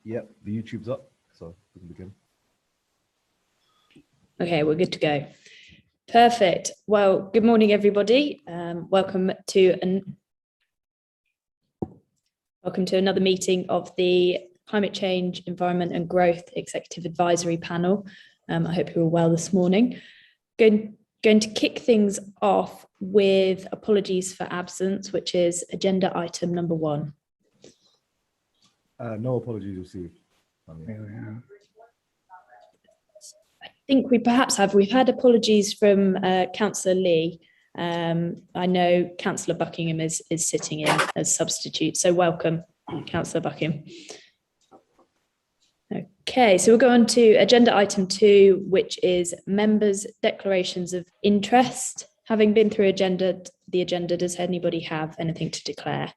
Yep, the YouTube's up, so we can begin. Okay, we're good to go. Perfect. Well, good morning, everybody. Welcome to another meeting of the Climate Change, Environment and Growth Executive Advisory Panel. I hope you're all well this morning. Going to kick things off with apologies for absence, which is agenda item number 1. No apologies received. I think we perhaps have. We've had apologies from Councillor Lee. I know Councillor Buckingham is sitting in as substitute. So welcome, Councillor Buckingham. Okay, so we'll go on to agenda item 2, which is members' declarations of interest. Having been through the agenda, does anybody have anything to declare?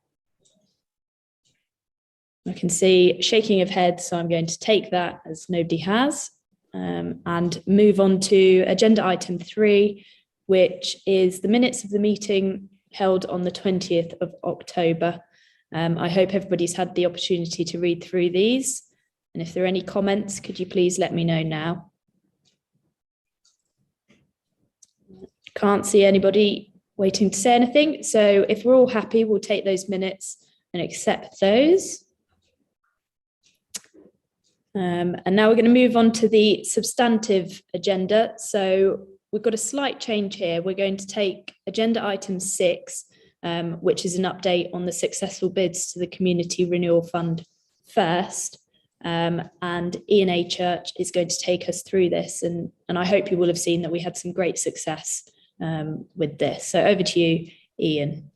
I can see shaking of heads, so I'm going to take that as nobody has. And move on to agenda item 3, which is the minutes of the meeting held on the 20th of October. I hope everybody's had the opportunity to read through these. And if there are any comments, could you please let me know now? Can't see anybody waiting to say anything. So if we're all happy, we'll take those minutes and accept those. And now we're going to move on to the substantive agenda. So we've got a slight change here. We're going to take agenda item 6, which is an update on the successful bids to the Community Renewal Fund first. And Ian Church is going to take us through this. And I hope you will have seen that we had some great success with this. So over to you, Ian.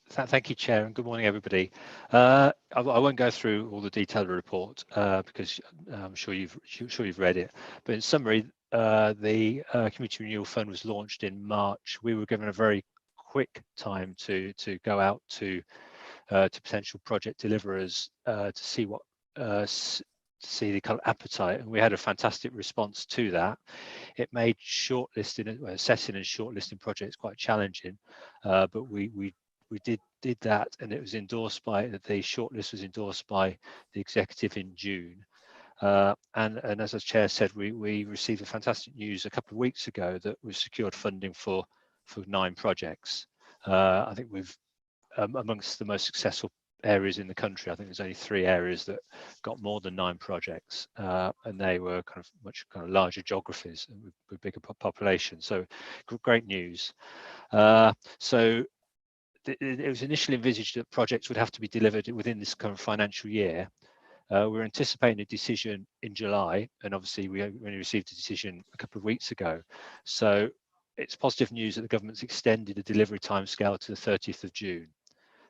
Thank you, Chair, and good morning, everybody. I won't go through all the detailed report because I'm sure you've read it. But in summary, the Community Renewal Fund was launched in March. We were given a very quick time to go out to potential project deliverers to see what see the kind of appetite, and we had a fantastic response to that. It made shortlisting, assessing and shortlisting projects quite challenging, but we did that, and it was endorsed by the shortlist was endorsed by the executive in June. And as the Chair said, we received a fantastic news a couple of weeks ago that we've secured funding for 9 projects. I think we've amongst the most successful areas in the country. I think there's only 3 areas that got more than 9 projects, and they were much larger geographies with bigger population. So great news. So it was initially envisaged that projects would have to be delivered within this current financial year. We're anticipating a decision in July, and obviously we only received a decision a couple of weeks ago. So it's positive news that the government's extended the delivery timescale to the 30th of June.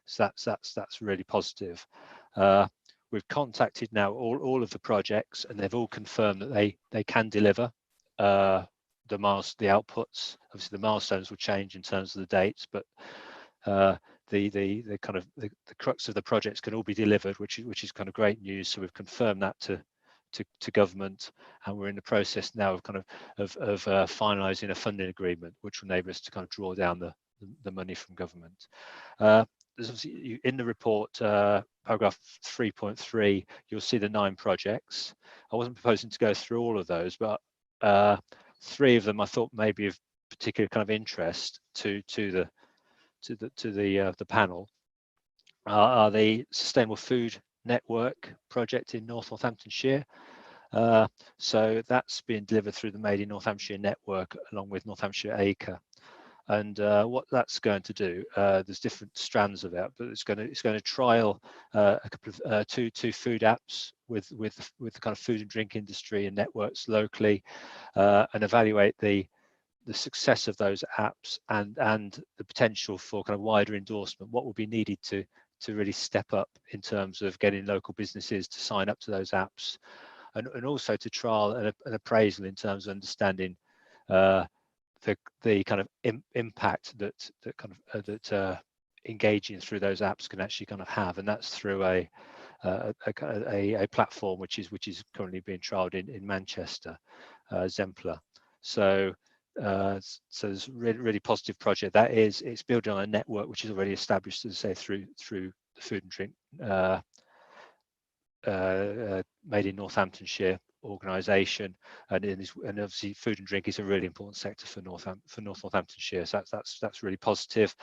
So that's really positive. We've contacted now all of the projects, and they've all confirmed that they can deliver the outputs. Obviously, the milestones will change in terms of the dates, but the crux of the projects can all be delivered, which is kind of great news. So we've confirmed that to government, and we're in the process now of finalising a funding agreement, which will enable us to draw down the money from government. There's obviously in the report, paragraph 3.3, you'll see the 9 projects. I wasn't proposing to go through all of those, but 3 of them I thought may be of particular interest to the panel. Are the Sustainable Food Network project in North Northamptonshire. So that's being delivered through the Made in Northamptonshire network along with Northamptonshire Acre. And what that's going to do, there's different strands of it, but it's going to trial a couple of two food apps with the kind of food and drink industry and networks locally, and evaluate the success of those apps and the potential for wider endorsement. What will be needed to really step up in terms of getting local businesses to sign up to those apps, and also to trial an appraisal in terms of understanding the kind of impact that engaging through those apps can actually have, and that's through a platform which is currently being trialled in Manchester, Zempler. So it's really positive project. It's building on a network which is already established, as I say, through the food and drink made in Northamptonshire organisation, and obviously food and drink is a really important sector for North Northamptonshire. So that's really positive.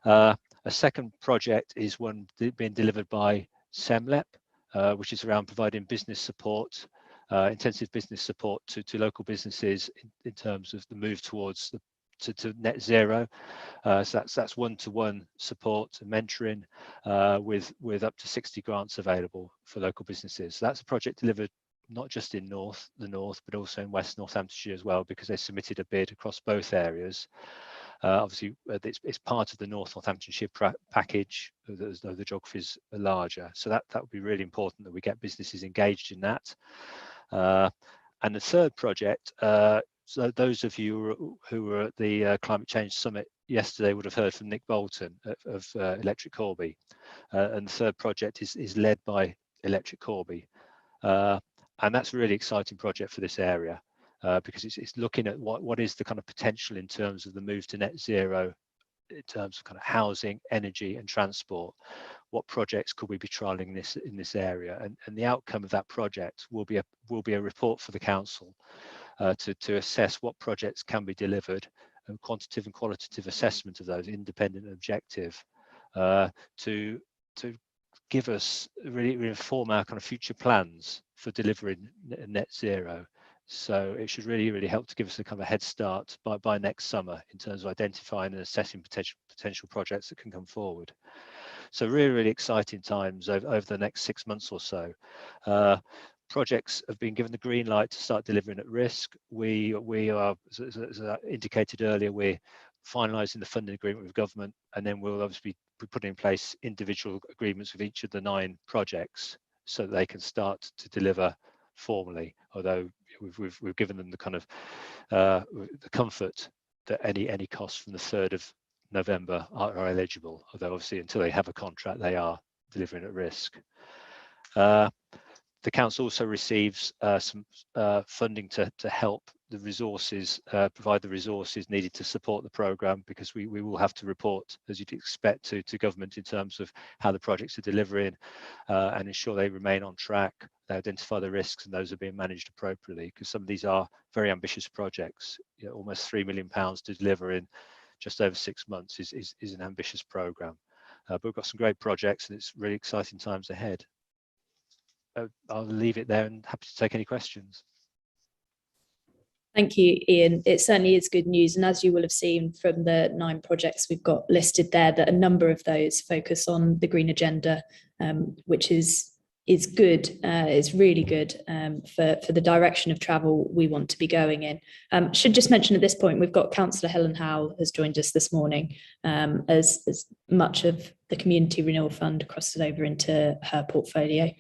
A second project is one being delivered by SEMLEP, which is around providing business support, intensive business support to local businesses in terms of the move towards to net zero. So that's one-to-one support and mentoring with up to 60 grants available for local businesses. So that's a project delivered not just in the north, but also in West Northamptonshire as well, because they submitted a bid across both areas. Obviously, it's part of the North Northamptonshire package, as though the geographies are larger. So that would be really important that we get businesses engaged in that. And the third project, so those of you who were at the Climate Change Summit yesterday would have heard from Nick Bolton of Electric Corby. And the third project is led by Electric Corby. And that's a really exciting project for this area because it's looking at what is the kind of potential in terms of the move to net zero, in terms of kind of housing, energy and transport. What projects could we be trialling in this area? And the outcome of that project will be a report for the council to assess what projects can be delivered, and quantitative and qualitative assessment of those, independent and objective, to give us really inform our kind of future plans for delivering net zero. So it should really help to give us a kind of a head start by next summer in terms of identifying and assessing potential projects that can come forward. So really exciting times over the next 6 months or so. Projects have been given the green light to start delivering at risk. We are, as I indicated earlier, we're finalising the funding agreement with government, and then we'll obviously be putting in place individual agreements with each of the 9 projects so that they can start to deliver formally. Although we've given them the kind of the comfort that any costs from the 3rd of November are eligible. Although obviously until they have a contract, they are delivering at risk. The council also receives some funding to help the resources, provide the resources needed to support the programme, because we will have to report, as you'd expect, to government in terms of how the projects are delivering and ensure they remain on track. They identify the risks and those are being managed appropriately, because some of these are very ambitious projects. You know, almost £3 million to deliver in just over 6 months is an ambitious programme. But we've got some great projects and it's really exciting times ahead. I'll leave it there and happy to take any questions. Thank you, Ian. It certainly is good news. And as you will have seen from the 9 projects we've got listed there, that a number of those focus on the green agenda, which is good. It's really good for the direction of travel we want to be going in. Should just mention at this point, we've got Councillor Helen Howell has joined us this morning, as much of the Community Renewal Fund crosses over into her portfolio.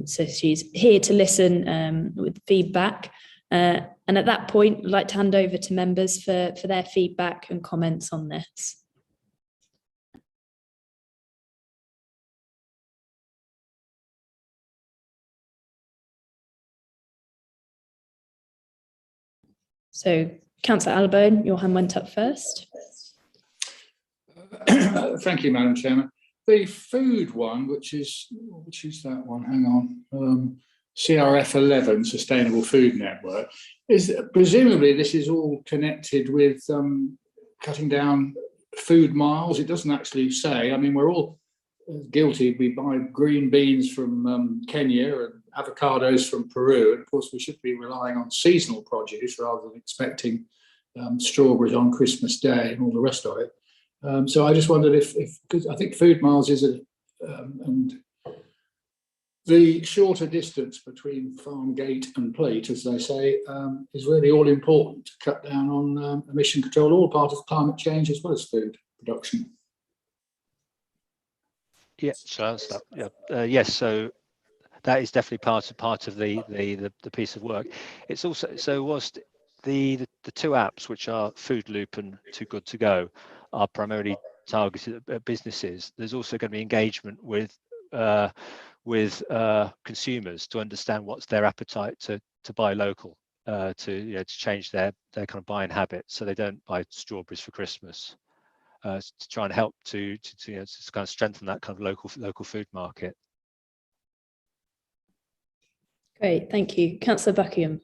So she's here to listen with feedback. And at that point, I'd like to hand over to members for their feedback and comments on this. So, Councillor Albone, your hand went up first. Thank you, Madam Chairman. The food one, which is that one? Hang on. CRF 11, Sustainable Food Network, is presumably this is all connected with cutting down food miles. It doesn't actually say. I mean, we're all guilty. We buy green beans from Kenya and avocados from Peru, and of course we should be relying on seasonal produce rather than expecting strawberries on Christmas Day and all the rest of it. So I just wondered if because I think food miles is and the shorter distance between farm gate and plate, as they say, is really all important to cut down on emission control, all part of climate change as well as food production. Yeah, so yes, so that is definitely part of the piece of work. It's also, so whilst the 2 apps, which are Food Loop and Too Good To Go, are primarily targeted at businesses, there's also going to be engagement with consumers to understand what's their appetite to buy local, to change their kind of buying habits, so they don't buy strawberries for Christmas. To try and help to kind of strengthen that kind of local food market. Great, thank you. Councillor Buckingham.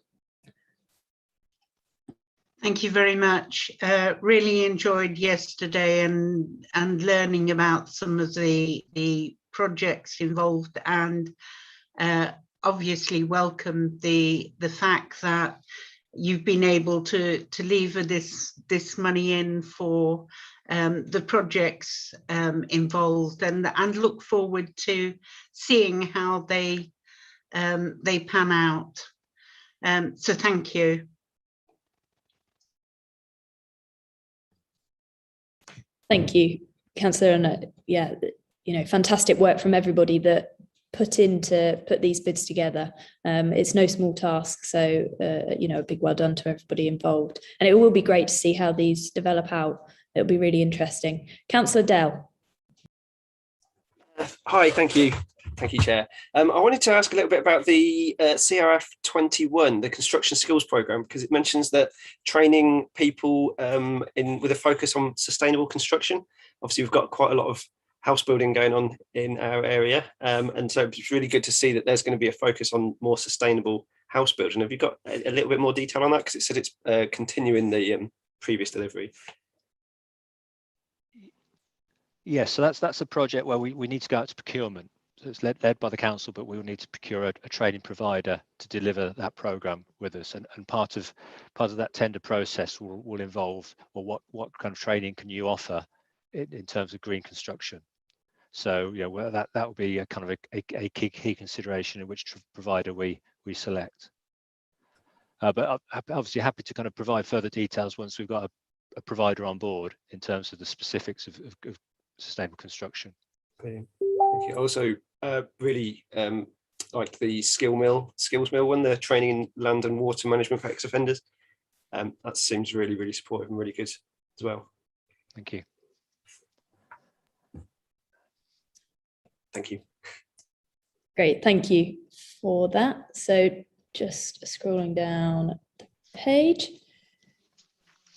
Thank you very much. Really enjoyed yesterday and learning about some of the projects involved, and obviously welcome the fact that you've been able to lever this money in for the projects involved, and look forward to seeing how they pan out. So thank you. Thank you, Councillor. And yeah, you know, fantastic work from everybody that put these bids together. It's no small task, so you know, a big well done to everybody involved. And it will be great to see how these develop out. It'll be really interesting. Councillor Dell. Hi, thank you. Thank you, Chair. I wanted to ask a little bit about the CRF 21, the construction skills programme, because it mentions that training people with a focus on sustainable construction. Obviously, we've got quite a lot of house building going on in our area, and so it's really good to see that there's going to be a focus on more sustainable house building. Have you got a little bit more detail on that? Because it said it's continuing the previous delivery. Yes, so that's a project where we need to go out to procurement. So it's led by the council, but we will need to procure a training provider to deliver that programme with us. And part of that tender process will involve, well, what kind of training can you offer in terms of green construction? So yeah, well, that will be a kind of a key consideration in which provider we select. But I'm obviously happy to kind of provide further details once we've got a provider on board in terms of the specifics of sustainable construction. Brilliant. Thank you. Also, really like the skills mill one, the training in land and water management for ex-offenders. That seems really, really supportive and really good as well. Thank you. Thank you. Great, thank you for that. So just scrolling down the page.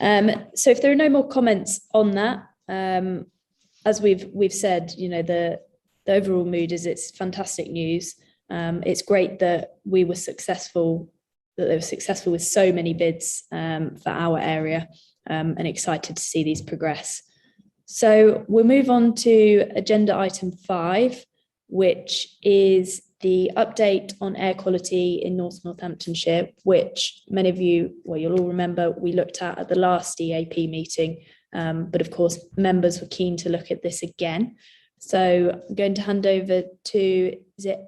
So if there are no more comments on that, as we've said, you know, the overall mood is it's fantastic news. It's great that we were successful, that they were successful with so many bids for our area, and excited to see these progress. So we'll move on to agenda item 5, which is the update on air quality in North Northamptonshire, which many of you, well, you'll all remember we looked at the last EAP meeting, but of course members were keen to look at this again. So I'm going to hand over to, is it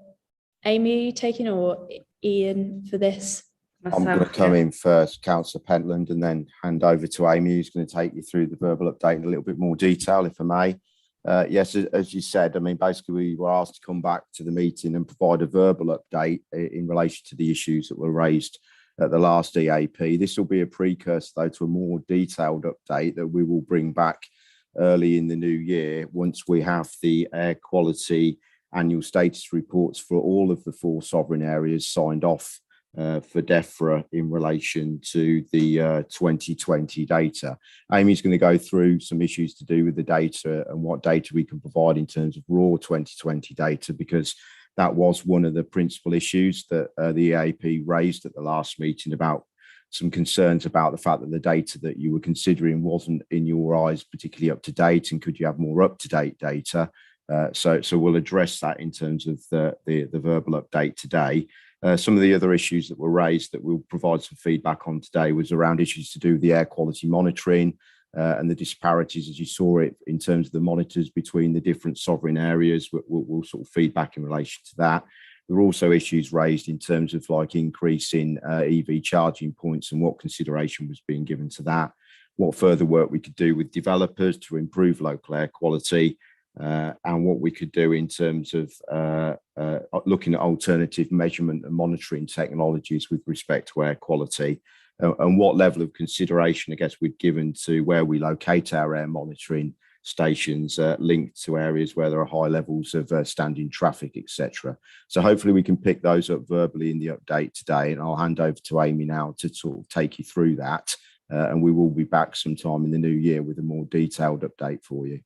Amy, are you taking, or Ian for this? I'm going to come in first, Councillor Pentland, and then hand over to Amy, who's going to take you through the verbal update in a little bit more detail, if I may. Yes, as you said, I mean, basically we were asked to come back to the meeting and provide a verbal update in relation to the issues that were raised at the last EAP. This will be a precursor, though, to a more detailed update that we will bring back early in the new year once we have the air quality annual status reports for all of the 4 sovereign areas signed off for DEFRA in relation to the 2020 data. Amy's going to go through some issues to do with the data and what data we can provide in terms of raw 2020 data, because that was one of the principal issues that the EAP raised at the last meeting, about some concerns about the fact that the data that you were considering wasn't, in your eyes, particularly up to date, and could you have more up-to-date data? So we'll address that in terms of the verbal update today. Some of the other issues that were raised that we'll provide some feedback on today was around issues to do with the air quality monitoring and the disparities, as you saw it, in terms of the monitors between the different sovereign areas. We'll sort of feedback in relation to that. There were also issues raised in terms of like increase in EV charging points and what consideration was being given to that, what further work we could do with developers to improve local air quality, and what we could do in terms of looking at alternative measurement and monitoring technologies with respect to air quality, and what level of consideration, I guess, we've given to where we locate our air monitoring stations linked to areas where there are high levels of standing traffic, etc. So hopefully we can pick those up verbally in the update today, and I'll hand over to Amy now to sort of take you through that, and we will be back sometime in the new year with a more detailed update for you.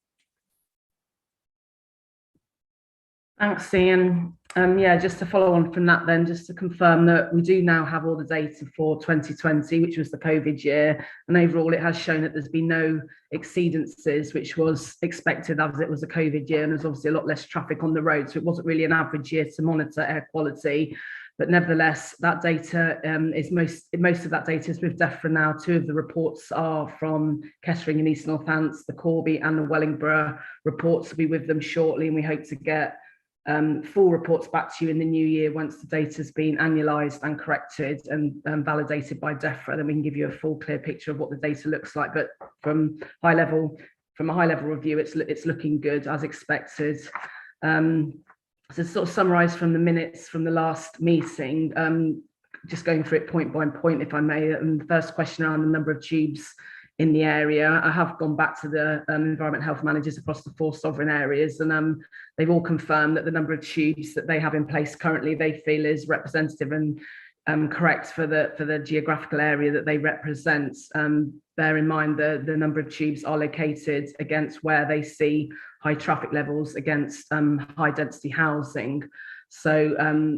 Thanks, Ian. Yeah, just to follow on from that then, just to confirm that we do now have all the data for 2020, which was the COVID year, and overall it has shown that there's been no exceedances, which was expected as it was a COVID year, and there's obviously a lot less traffic on the road, so it wasn't really an average year to monitor air quality. But nevertheless, that data is most of that data is with DEFRA now. 2 of the reports are from Kettering and East Northants, the Corby and the Wellingborough reports will be with them shortly, and we hope to get full reports back to you in the new year once the data has been annualised and corrected and validated by DEFRA. Then we can give you a full, clear picture of what the data looks like. But from a high level review, it's looking good as expected. So sort of summarise from the minutes from the last meeting, just going through it point by point, if I may. And the first question around the number of tubes in the area, I have gone back to the environment health managers across the 4 sovereign areas, and they've all confirmed that the number of tubes that they have in place currently, they feel is representative and correct for the geographical area that they represent. Bear in mind the number of tubes are located against where they see high traffic levels against high density housing. So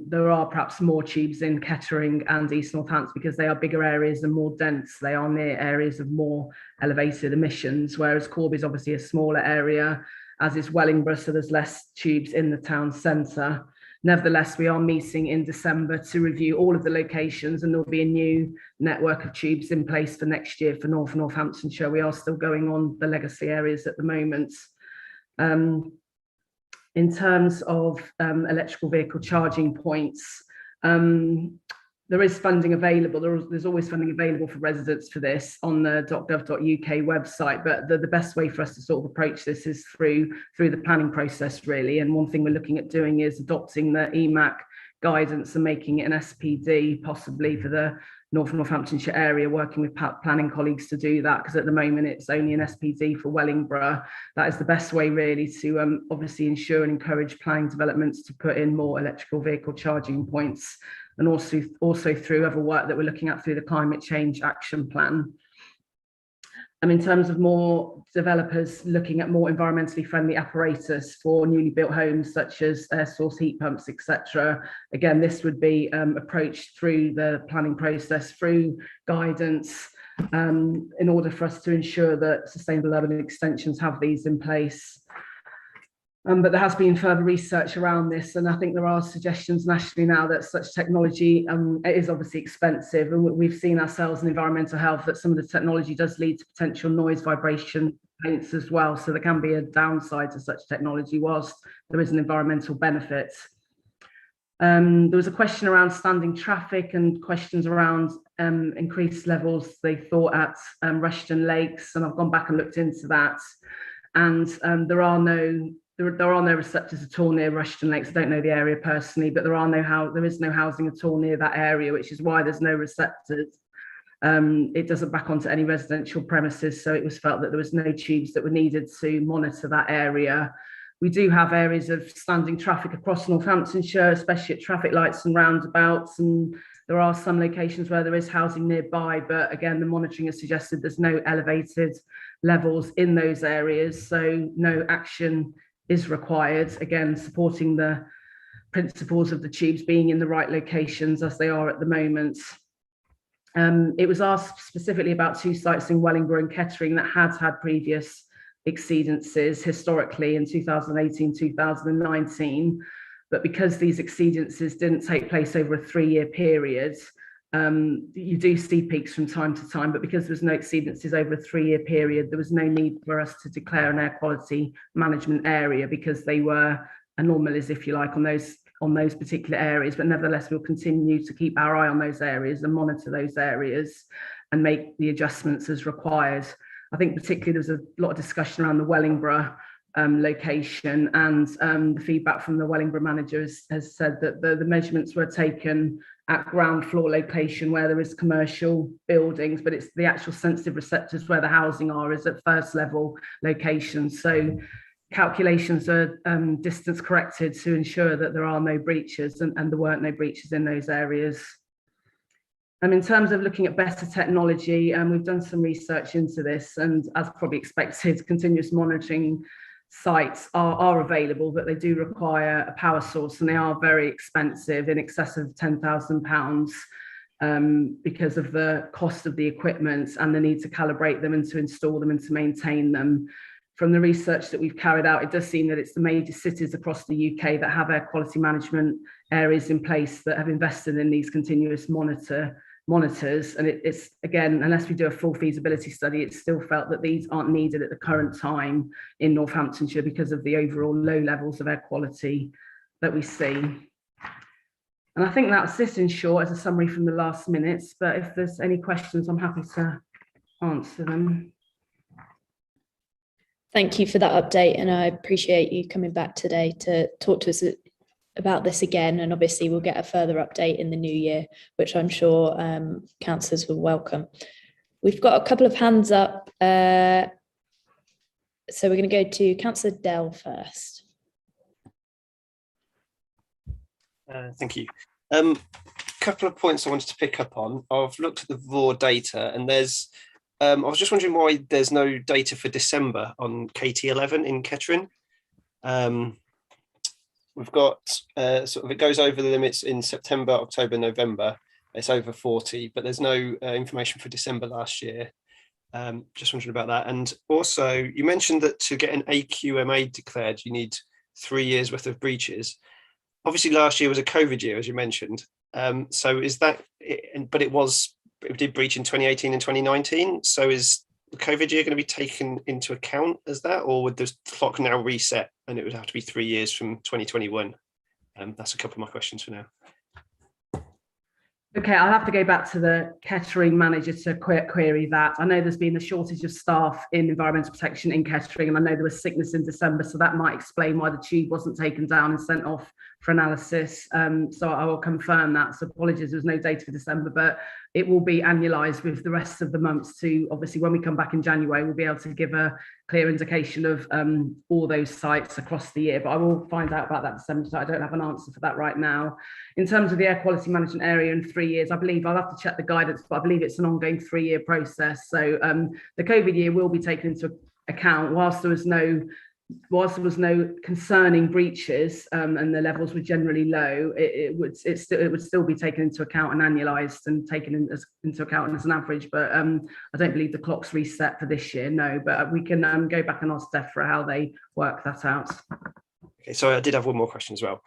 there are perhaps more tubes in Kettering and East Northants because they are bigger areas and more dense. They are near areas of more elevated emissions, whereas Corby is obviously a smaller area, as is Wellingborough, so there's less tubes in the town centre. Nevertheless, we are meeting in December to review all of the locations, and there'll be a new network of tubes in place for next year for North and Northamptonshire. We are still going on the legacy areas at the moment. In terms of electrical vehicle charging points, there is funding available. There's always funding available for residents for this on the .gov.uk website, but the best way for us to sort of approach this is through the planning process, really. And one thing we're looking at doing is adopting the EMAC guidance and making it an SPD, possibly for the North and Northamptonshire area, working with planning colleagues to do that, because at the moment it's only an SPD for Wellingborough. That is the best way, really, to obviously ensure and encourage planning developments to put in more electrical vehicle charging points, and also through other work that we're looking at through the Climate Change Action Plan. In terms of more developers looking at more environmentally friendly apparatus for newly built homes, such as air source heat pumps, etc. Again, this would be approached through the planning process, through guidance, in order for us to ensure that sustainable urban extensions have these in place. But there has been further research around this, and I think there are suggestions nationally now that such technology it is obviously expensive, and we've seen ourselves in environmental health that some of the technology does lead to potential noise, vibration complaints as well. So there can be a downside to such technology, whilst there is an environmental benefit. There was a question around standing traffic and questions around increased levels they thought at Rushton Lakes, and I've gone back and looked into that, and there are no receptors at all near Rushton Lakes. I don't know the area personally, but there is no housing at all near that area, which is why there's no receptors. It doesn't back onto any residential premises, so it was felt that there was no tubes that were needed to monitor that area. We do have areas of standing traffic across Northamptonshire, especially at traffic lights and roundabouts, and there are some locations where there is housing nearby, but again, the monitoring has suggested there's no elevated levels in those areas, so no action is required, again supporting the principles of the tubes being in the right locations as they are at the moment. It was asked specifically about 2 sites in Wellingborough and Kettering that had previous exceedances historically in 2018-2019, but because these exceedances didn't take place over a 3-year period, you do see peaks from time to time, but because there's no exceedances over a 3-year period, there was no need for us to declare an air quality management area, because they were anomalies, if you like, on those particular areas. But nevertheless, we'll continue to keep our eye on those areas and monitor those areas and make the adjustments as required. I think particularly there's a lot of discussion around the Wellingborough location, and the feedback from the Wellingborough manager has said that the measurements were taken at ground floor location where there is commercial buildings, but it's the actual sensitive receptors where the housing is at first level locations. So calculations are distance corrected to ensure that there are no breaches, and there weren't no breaches in those areas. In terms of looking at better technology, we've done some research into this, and as probably expected, continuous monitoring sites are available, but they do require a power source, and they are very expensive, in excess of £10,000, because of the cost of the equipment and the need to calibrate them and to install them and to maintain them. From the research that we've carried out, it does seem that it's the major cities across the UK that have air quality management areas in place that have invested in these continuous monitors. And it's, again, unless we do a full feasibility study, it's still felt that these aren't needed at the current time in Northamptonshire because of the overall low levels of air quality that we see. And I think that's it in short, as a summary from the last minutes. But if there's any questions, I'm happy to answer them. Thank you for that update, and I appreciate you coming back today to talk to us about this again. And obviously we'll get a further update in the new year, which I'm sure councillors will welcome. We've got a couple of hands up. So we're going to go to Councillor Dell first. Thank you. Couple of points I wanted to pick up on. I've looked at the raw data, and there's I was just wondering why there's no data for December on KT11 in Kettering. We've got sort of, it goes over the limits in September, October, November. It's over 40, but there's no information for December last year. Just wondering about that. And also, you mentioned that to get an AQMA declared, you need 3 years worth of breaches. Obviously, last year was a COVID year, as you mentioned. So is that, but it did breach in 2018 and 2019. So is the COVID year going to be taken into account as that, or would the clock now reset and it would have to be 3 years from 2021? That's a couple of my questions for now. Okay, I'll have to go back to the Kettering manager to query that. I know there's been a shortage of staff in environmental protection in Kettering, and I know there was sickness in December, so that might explain why the tube wasn't taken down and sent off for analysis. So I will confirm that. So apologies, there's no data for December, but it will be annualised with the rest of the months to, obviously, when we come back in January, we'll be able to give a clear indication of all those sites across the year. But I will find out about that December, so I don't have an answer for that right now. In terms of the air quality management area in 3 years, I believe, I'll have to check the guidance, but I believe it's an ongoing 3-year process. So the COVID year will be taken into account whilst there was no concerning breaches and the levels were generally low. It would still be taken into account and annualised and taken into account as an average. But I don't believe the clock's reset for this year. No, but we can go back and ask DEFRA how they work that out. Okay, so I did have one more question as well.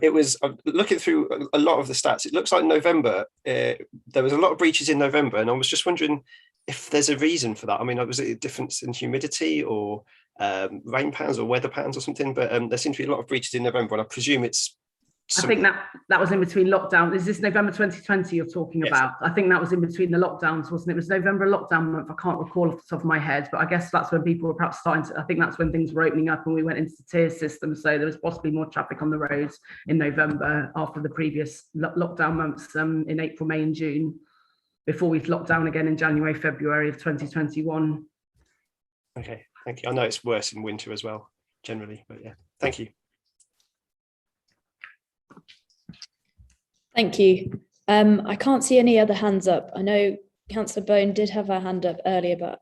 It was looking through a lot of the stats. It looks like November, there was a lot of breaches in November, and I was just wondering if there's a reason for that. I mean, was it a difference in humidity or rain patterns or weather patterns or something? But there seems to be a lot of breaches in November, and I presume it's. I think that was in between lockdown. Is this November 2020 you're talking about? I think that was in between the lockdowns, wasn't it? It was November lockdown month. I can't recall off the top of my head, but I guess that's when people were perhaps starting to, I think that's when things were opening up and we went into the tier system. So there was possibly more traffic on the roads in November after the previous lockdown months in April, May and June, before we locked down again in January, February of 2021. Okay, thank you. I know it's worse in winter as well, generally, but yeah, thank you. Thank you. I can't see any other hands up. I know Councillor Bone did have her hand up earlier, but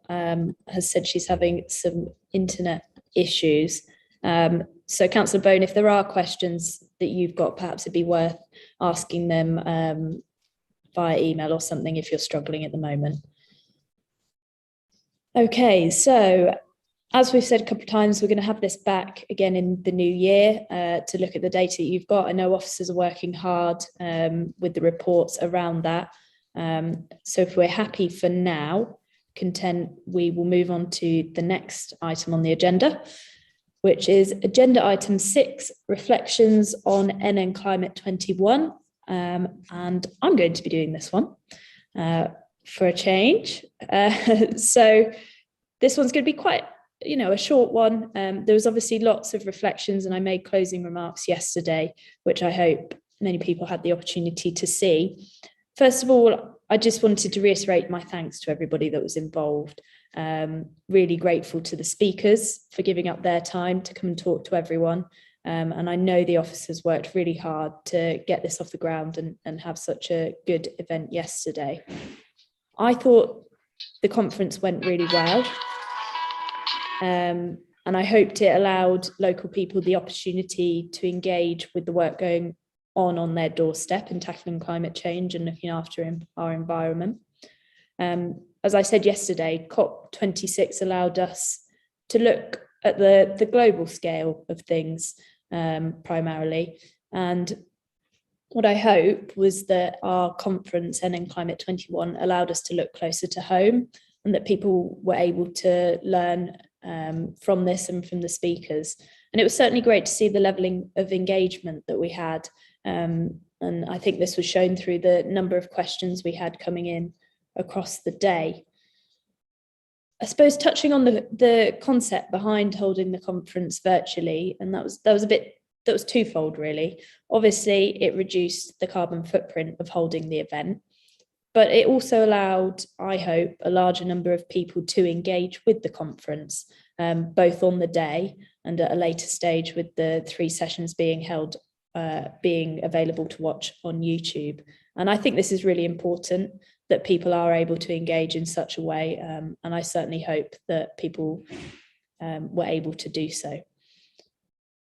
has said she's having some internet issues. So Councillor Bone, if there are questions that you've got, perhaps it'd be worth asking them via email or something if you're struggling at the moment. Okay, so as we've said a couple of times, we're going to have this back again in the new year to look at the data that you've got. I know officers are working hard with the reports around that. So if we're happy for now, content, we will move on to the next item on the agenda, which is agenda item 6, reflections on NN Climate 21. And I'm going to be doing this one for a change. So this one's going to be quite, a short one. There was obviously lots of reflections, and I made closing remarks yesterday, which I hope many people had the opportunity to see. First of all, I just wanted to reiterate my thanks to everybody that was involved. Really grateful to the speakers for giving up their time to come and talk to everyone. And I know the officers worked really hard to get this off the ground and have such a good event yesterday. I thought the conference went really well. And And I hoped it allowed local people the opportunity to engage with the work going on their doorstep in tackling climate change and looking after our environment. As I said yesterday, COP26 allowed us to look at the global scale of things primarily. And what I hope was that our conference, NN Climate 21, allowed us to look closer to home, and that people were able to learn from this and from the speakers. And it was certainly great to see the leveling of engagement that we had. And I think this was shown through the number of questions we had coming in across the day. I suppose touching on the concept behind holding the conference virtually, and that was twofold really. Obviously, it reduced the carbon footprint of holding the event, but it also allowed, I hope, a larger number of people to engage with the conference, both on the day and at a later stage with the 3 sessions being held, being available to watch on YouTube. And I think this is really important, that people are able to engage in such a way. And I certainly hope that people were able to do so.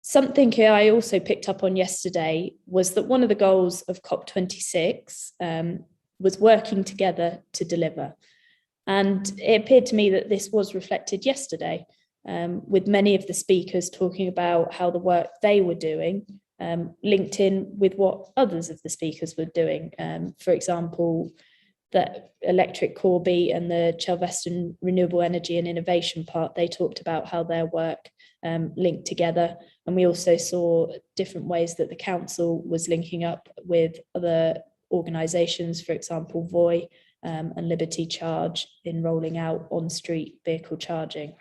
Something I also picked up on yesterday was that one of the goals of COP26 was working together to deliver. And it appeared to me that this was reflected yesterday, with many of the speakers talking about how the work they were doing linked in with what others of the speakers were doing. For example, the Electric Corby and the Chelveston Renewable Energy and Innovation part, they talked about how their work linked together. And we also saw different ways that the council was linking up with other organisations, for example, VOI and Liberty Charge, in rolling out on-street vehicle charging.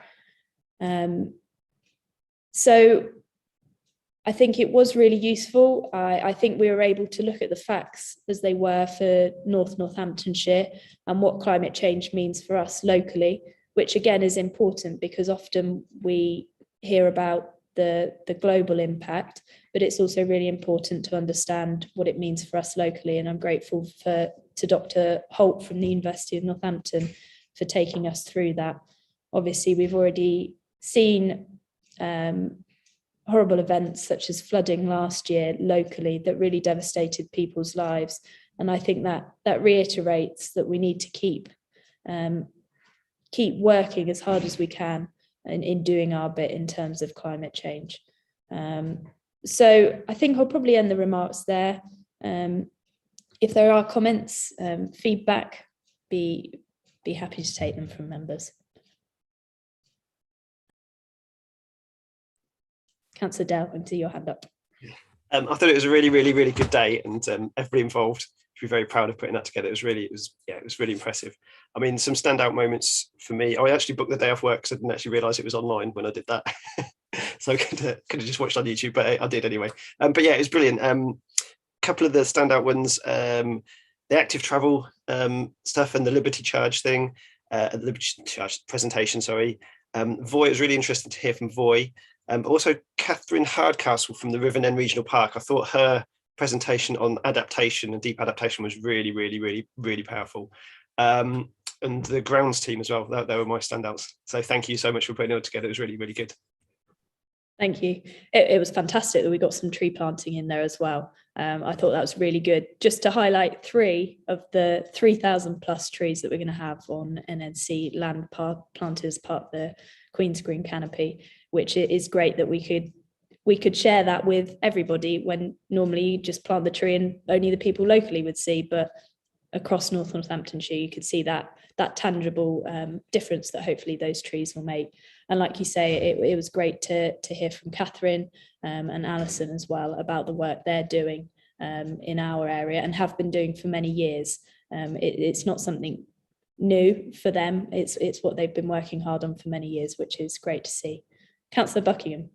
So I think it was really useful. I think we were able to look at the facts as they were for Northamptonshire and what climate change means for us locally, which again is important because often we hear about the global impact, but it's also really important to understand what it means for us locally. And I'm grateful to Dr. Holt from the University of Northampton for taking us through that. Obviously, we've already seen horrible events such as flooding last year locally that really devastated people's lives. And I think that reiterates that we need to keep working as hard as we can in doing our bit in terms of climate change. So I think I'll probably end the remarks there. If there are comments, feedback, be happy to take them from members. Councillor Dell, I see your hand up. I thought it was a really, really, really good day, and everybody involved should be very proud of putting that together. It was really impressive. I mean, some standout moments for me. I actually booked the day off work because I didn't actually realise it was online when I did that, so I could have just watched on YouTube, but I did anyway. But yeah, it was brilliant. A couple of the standout ones: the active travel stuff and the Liberty Charge thing, the Liberty Charge presentation. Sorry, Voy. It was really interesting to hear from Voy. Also, Catherine Hardcastle from the River Regional Park. I thought her presentation on adaptation and deep adaptation was really, really, really, really powerful. And the grounds team as well. They were my standouts. So thank you so much for putting it all together. It was really, really good. Thank you. It was fantastic that we got some tree planting in there as well. I thought that was really good. Just to highlight 3 of the 3,000 plus trees that we're going to have on NNC land planted as part of the Queen's Green Canopy, which is great that we could share that with everybody, when normally you just plant the tree and only the people locally would see, but across North Northamptonshire you could see that tangible difference that hopefully those trees will make. And like you say, it was great to hear from Catherine and Alison as well about the work they're doing in our area and have been doing for many years. It's not something new for them, it's what they've been working hard on for many years, which is great to see. Councillor Buckingham.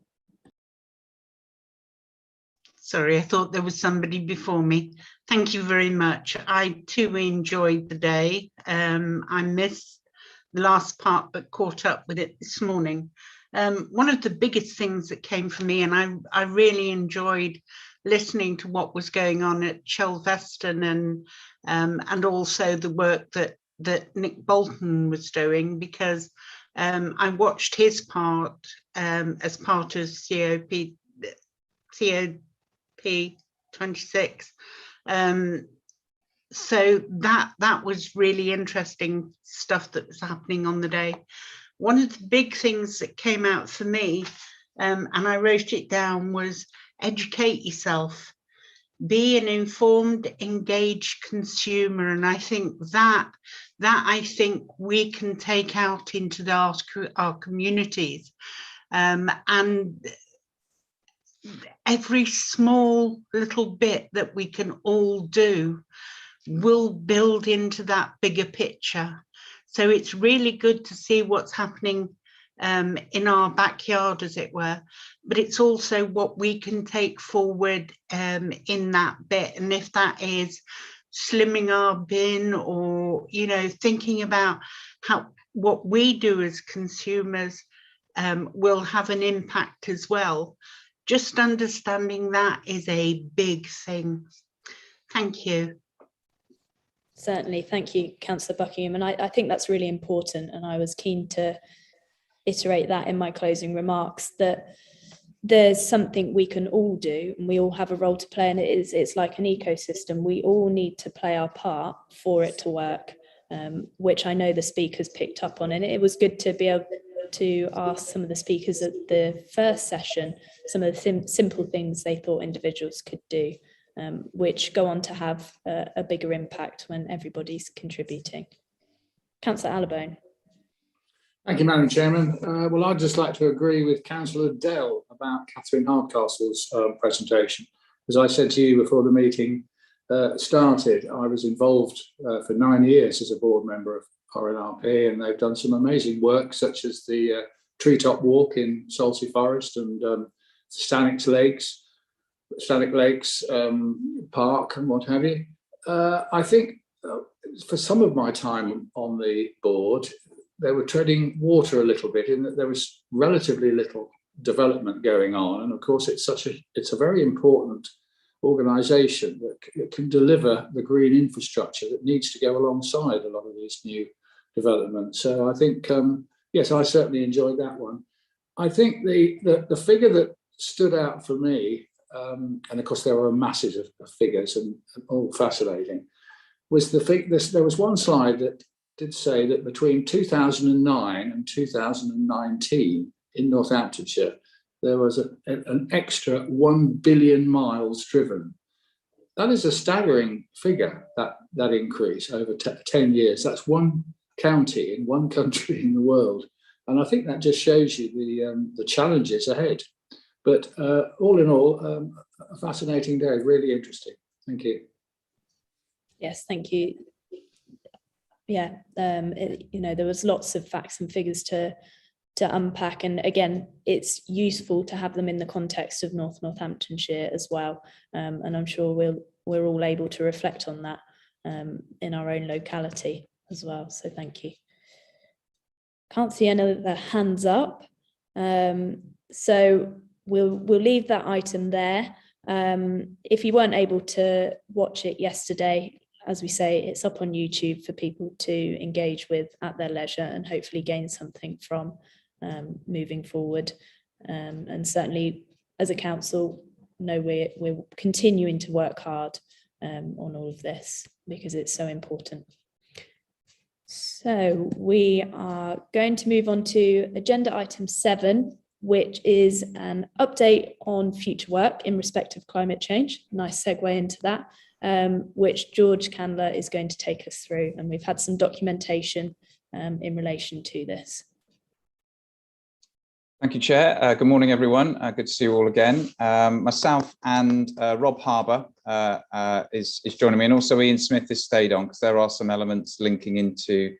Sorry, I thought there was somebody before me. Thank you very much. I too enjoyed the day. I missed the last part, but caught up with it this morning. One of the biggest things that came for me, and I really enjoyed listening to what was going on at Chelveston and also the work that Nick Bolton was doing, because I watched his part as part of COP26. So that was really interesting stuff that was happening on the day. One of the big things that came out for me, and I wrote it down, was educate yourself. Be an informed, engaged consumer. And I think that I think we can take out into our communities. And every small little bit that we can all do will build into that bigger picture. So it's really good to see what's happening in our backyard, as it were, but it's also what we can take forward in that bit. And if that is slimming our bin, or, you know, thinking about what we do as consumers will have an impact as well. Just understanding that is a big thing. Thank you. Certainly, thank you, Councillor Buckingham. And I think that's really important. And I was keen to iterate that in my closing remarks, that there's something we can all do and we all have a role to play. And it's like an ecosystem. We all need to play our part for it to work, which I know the speakers picked up on. And it was good to be able to ask some of the speakers at the first session some of the simple things they thought individuals could do, which go on to have a bigger impact when everybody's contributing. Councillor Allibone. Thank you, Madam Chairman. Well, I'd just like to agree with Councillor Dell about Catherine Hardcastle's presentation. As I said to you before the meeting started, I was involved for 9 years as a board member of RNRP, and they've done some amazing work, such as the treetop walk in Salsey Forest and Stannick Lakes Park and what have you. I think for some of my time on the board, they were treading water a little bit in that there was relatively little development going on. And of course, it's a very important organisation that can deliver the green infrastructure that needs to go alongside a lot of these new developments. So I think, yes, I certainly enjoyed that one. I think the figure that stood out for me, and of course there were masses of figures and all fascinating, was there was one slide that did say that between 2009 and 2019 in Northamptonshire, there was an extra 1 billion miles driven. That is a staggering figure, that increase over 10 years. That's one county in one country in the world. And I think that just shows you the challenges ahead. But all in all, a fascinating day, really interesting. Thank you. Yes, thank you. Yeah, you know, there was lots of facts and figures to unpack, and again, it's useful to have them in the context of Northamptonshire as well. And I'm sure we're all able to reflect on that in our own locality as well. So thank you. Can't see any other hands up, so we'll leave that item there. If you weren't able to watch it yesterday, as we say, it's up on YouTube for people to engage with at their leisure and hopefully gain something from moving forward. And certainly as a council, know we're continuing to work hard on all of this because it's so important. So we are going to move on to agenda item 7, which is an update on future work in respect of climate change. Nice segue into that. Which George Candler is going to take us through, and we've had some documentation in relation to this. Thank you, Chair. Good morning, everyone. Good to see you all again. Myself and Rob Harbour is joining me, and also Ian Smith has stayed on because there are some elements linking into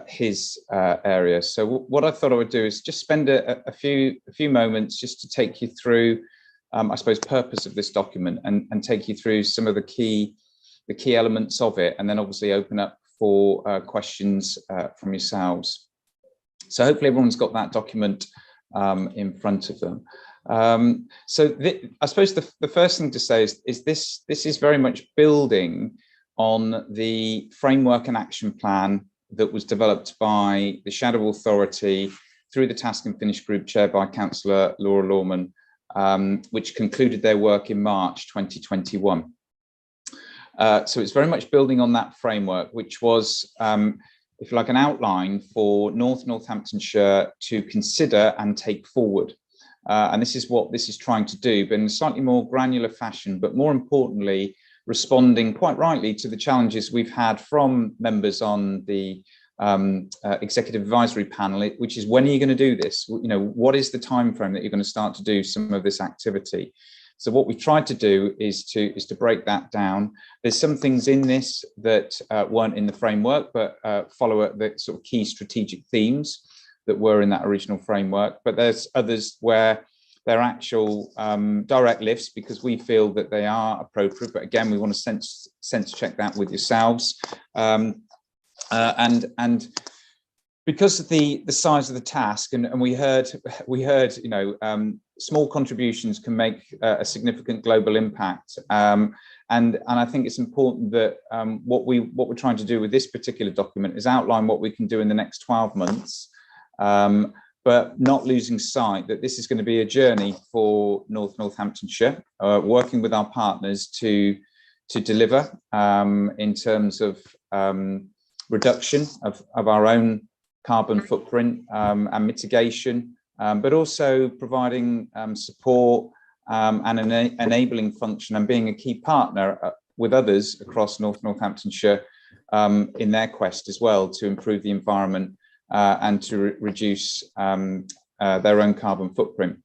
his area. So what I thought I would do is just spend a few moments just to take you through I suppose, purpose of this document and take you through some of the key elements of it, and then obviously open up for questions from yourselves. So hopefully everyone's got that document in front of them. So I suppose the first thing to say is this is very much building on the framework and action plan that was developed by the Shadow Authority through the Task and Finish group chaired by Councillor Laura Lorman, which concluded their work in March 2021. So it's very much building on that framework, which was, if you like, an outline for Northamptonshire to consider and take forward. And this is what this is trying to do, but in a slightly more granular fashion, but more importantly, responding quite rightly to the challenges we've had from members on the executive advisory panel, which is, when are you going to do this? You know, what is the time frame that you're going to start to do some of this activity? So what we've tried to do is to break that down. There's some things in this that weren't in the framework, but follow the sort of key strategic themes that were in that original framework. But there's others where they're actual direct lifts, because we feel that they are appropriate. But again, we want to sense check that with yourselves. And because of the size of the task, and we heard, you know, small contributions can make a significant global impact. And I think it's important that what we're trying to do with this particular document is outline what we can do in the next 12 months, but not losing sight that this is going to be a journey for Northamptonshire, working with our partners to deliver in terms of reduction of our own carbon footprint and mitigation, but also providing support and an enabling function and being a key partner with others across Northamptonshire in their quest as well to improve the environment and to reduce their own carbon footprint.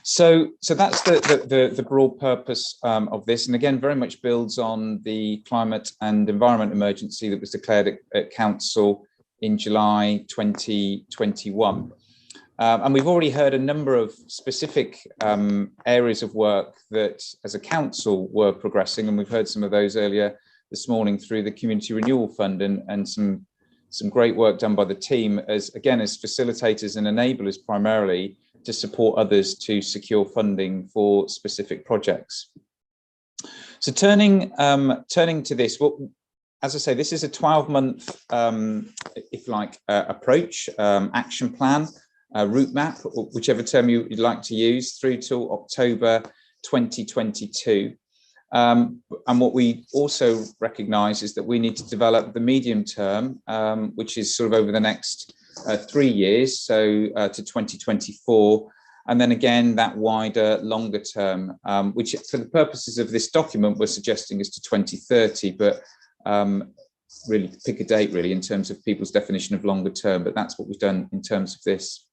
So that's the broad purpose of this, and again, very much builds on the climate and environment emergency that was declared at Council in July 2021. And we've already heard a number of specific areas of work that as a council were progressing, and we've heard some of those earlier this morning through the Community Renewal Fund, and some great work done by the team as facilitators and enablers primarily to support others to secure funding for specific projects. So turning to this, well, as I say, this is a 12-month, if you like, approach, action plan, route map, whichever term you'd like to use, through till October 2022. And what we also recognise is that we need to develop the medium term, which is sort of over the next 3 years, so to 2024, and then again that wider, longer term, which for the purposes of this document we're suggesting is to 2030, but really pick a date really in terms of people's definition of longer term, but that's what we've done in terms of this.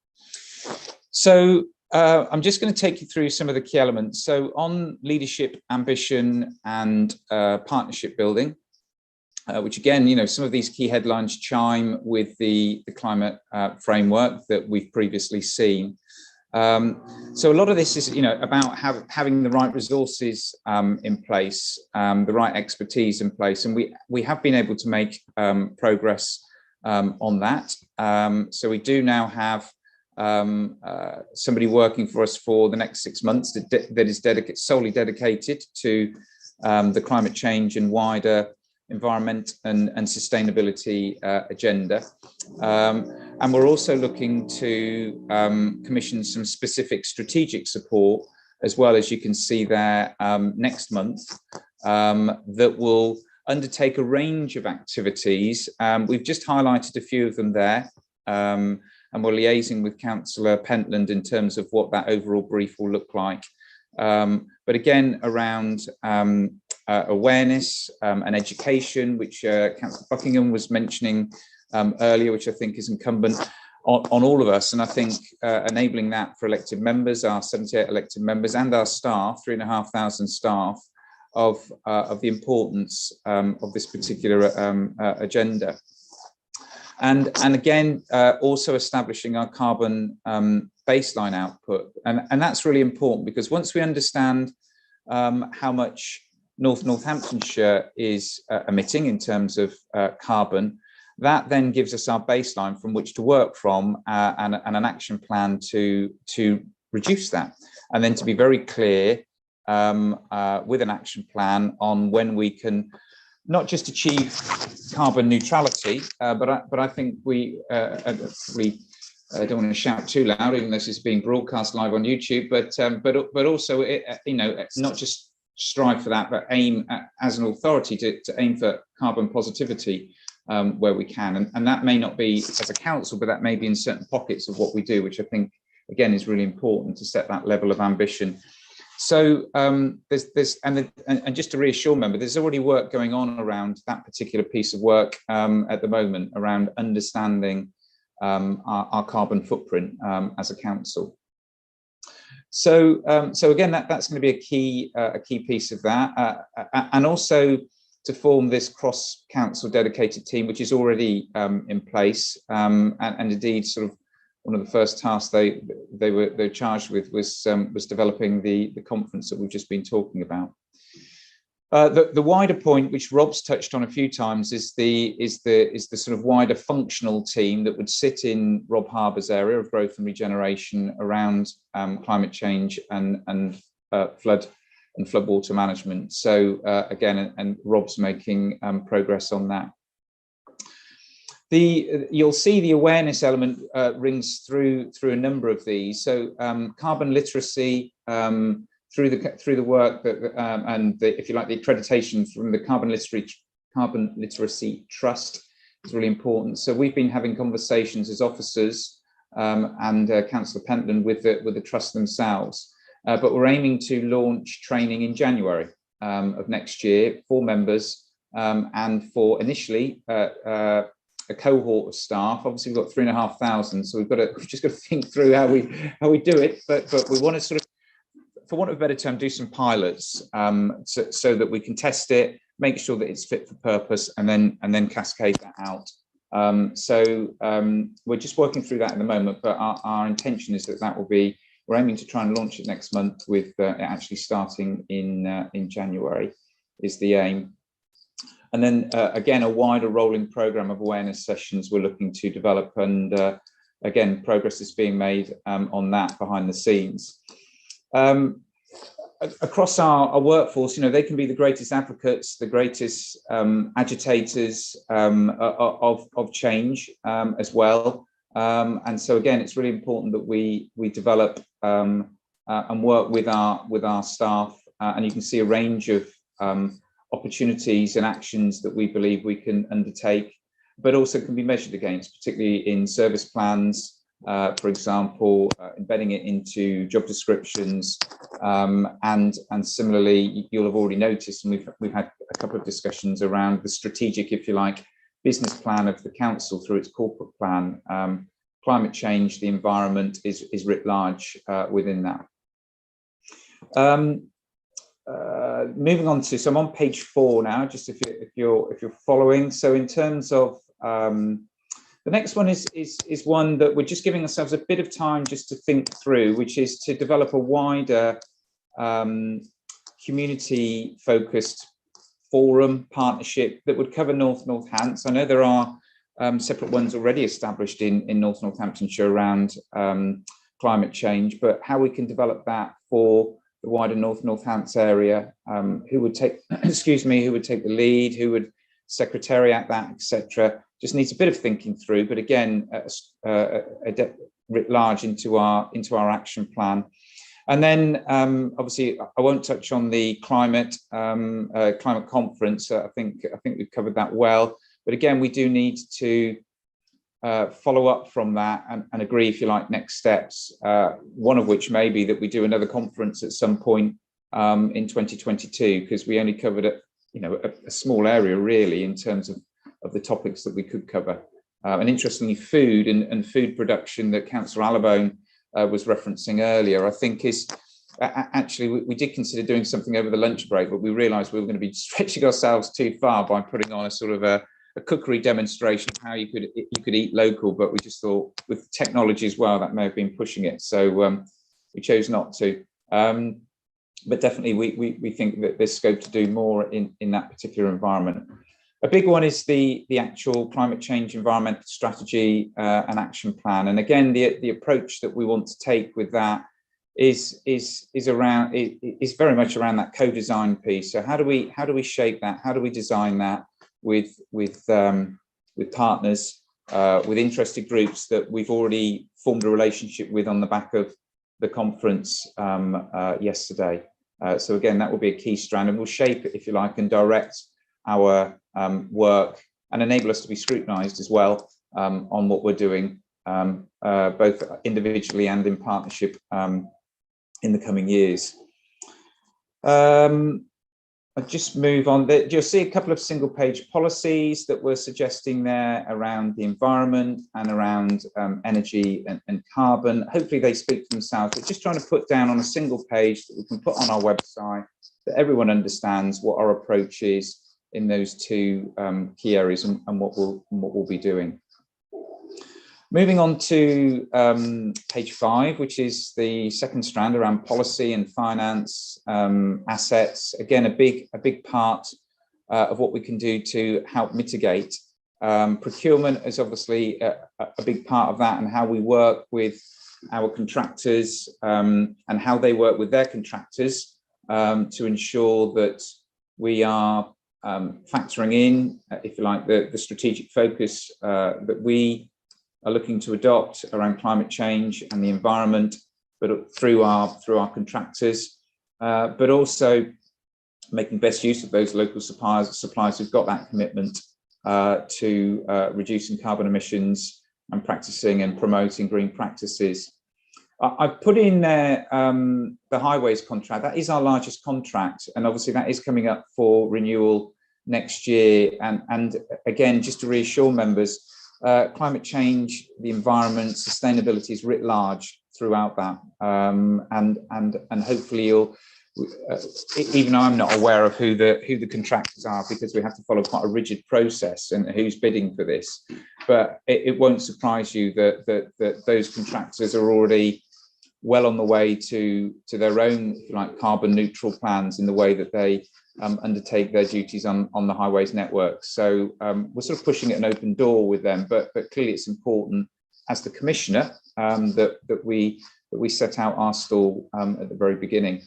So I'm just going to take you through some of the key elements. So on leadership, ambition and partnership building, which again, you know, some of these key headlines chime with the climate framework that we've previously seen. So a lot of this is, you know, about having the right resources in place, the right expertise in place, and we have been able to make progress on that. So we do now have somebody working for us for the next 6 months that is solely dedicated to the climate change and wider environment and sustainability agenda. And we're also looking to commission some specific strategic support, as well, as you can see there, next month, that will undertake a range of activities. We've just highlighted a few of them there, and we're liaising with Councillor Pentland in terms of what that overall brief will look like. But again, around awareness and education, which Councillor Buckingham was mentioning earlier, which I think is incumbent on all of us. And I think enabling that for elected members, our 78 elected members, and our staff, 3,500 staff, of the importance of this particular agenda. And again, also establishing our carbon baseline output. And that's really important, because once we understand how much Northamptonshire is emitting in terms of carbon, that then gives us our baseline from which to work from, and an action plan to reduce that. And then to be very clear with an action plan on when we can not just achieve carbon neutrality, but I think we I don't want to shout too loud, even though this is being broadcast live on YouTube, but also, not just strive for that, but aim as an authority to aim for carbon positivity where we can. And that may not be as a council, but that may be in certain pockets of what we do, which I think, again, is really important to set that level of ambition. So and just to reassure members, there's already work going on around that particular piece of work at the moment around understanding our carbon footprint as a council. So again, that's going to be a key piece of that, and also to form this cross-council dedicated team, which is already in place, and indeed, sort of one of the first tasks they were charged with was developing the conference that we've just been talking about. The wider point, which Rob's touched on a few times, is the sort of wider functional team that would sit in Rob Harbour's area of growth and regeneration around climate change and flood and floodwater management. So again, and Rob's making progress on that. You'll see the awareness element rings through a number of these. So carbon literacy. Through the work that and if you like, the accreditation from the Carbon Literacy Trust is really important. So we've been having conversations as officers and Councillor Pentland with the trust themselves, but we're aiming to launch training in January of next year for members and for initially a cohort of staff. Obviously, we've got 3,500, so we've just got to think through how we do it, but we want to sort of, for want of a better term, do some pilots so that we can test it, make sure that it's fit for purpose, and then cascade that out. We're just working through that at the moment, but our intention is that will be, we're aiming to try and launch it next month, with it actually starting in January is the aim. And then again, a wider rolling program of awareness sessions we're looking to develop, and again, progress is being made on that behind the scenes. Across our workforce, they can be the greatest advocates, the greatest agitators of change as well. And so again, it's really important that we develop and work with our staff, and you can see a range of opportunities and actions that we believe we can undertake, but also can be measured against, particularly in service plans. For example, embedding it into job descriptions, and similarly, you'll have already noticed, and we've had a couple of discussions around the strategic, if you like, business plan of the council through its corporate plan. Climate change, the environment is writ large within that. Moving on to, so I'm on page 4 now, just if you're following. So in terms of the next one is one that we're just giving ourselves a bit of time just to think through, which is to develop a wider community-focused forum partnership that would cover North Northants. I know there are separate ones already established in North Northamptonshire around climate change, but how we can develop that for the wider North Northants area, who would take, who would take the lead, who would secretariat that, etc. Just needs a bit of thinking through, but again, writ large into our action plan. And then obviously I won't touch on the climate conference. I think we've covered that well. But again, we do need to follow up from that and agree, if you like, next steps. One of which may be that we do another conference at some point in 2022, because we only covered a small area really in terms of the topics that we could cover. And interestingly, food and food production that Councillor Allibone was referencing earlier, I think is actually, we did consider doing something over the lunch break, but we realised we were going to be stretching ourselves too far by putting on a sort of a cookery demonstration of how you could eat local. But we just thought, with technology as well, that may have been pushing it, so we chose not to. But definitely, we think that there's scope to do more in that particular environment. A big one is the actual climate change environmental strategy and action plan. And again, the approach that we want to take with that is very much around that co-design piece. So how do we shape that? How do we design that with partners? with interested groups that we've already formed a relationship with on the back of the conference yesterday. So again, that will be a key strand, and will shape, if you like, and direct our work and enable us to be scrutinised as well on what we're doing, both individually and in partnership in the coming years. I'll just move on. You'll see a couple of single-page policies that we're suggesting there around the environment and around energy and carbon. Hopefully they speak for themselves, but just trying to put down on a single page that we can put on our website that everyone understands what our approach is in those two key areas and what we'll be doing. Moving on to page 5, which is the second strand around policy and finance, assets. Again, a big part of what we can do to help mitigate. Procurement is obviously a big part of that, and how we work with our contractors and how they work with their contractors to ensure that we are factoring in, if you like, the strategic focus that we are looking to adopt around climate change and the environment, but through our contractors, but also making best use of those local suppliers who've got that commitment to reducing carbon emissions and practicing and promoting green practices. I've put in there the highways contract. That is our largest contract, and obviously that is coming up for renewal next year. And again, just to reassure members, climate change, the environment, sustainability is writ large throughout that, and hopefully you'll, even though I'm not aware of who the contractors are, because we have to follow quite a rigid process and who's bidding for this, but it won't surprise you that those contractors are already well on the way to their own, if you like, carbon neutral plans in the way that they undertake their duties on the highways network. So we're sort of pushing an open door with them, but clearly it's important as the commissioner that we set out our stall at the very beginning.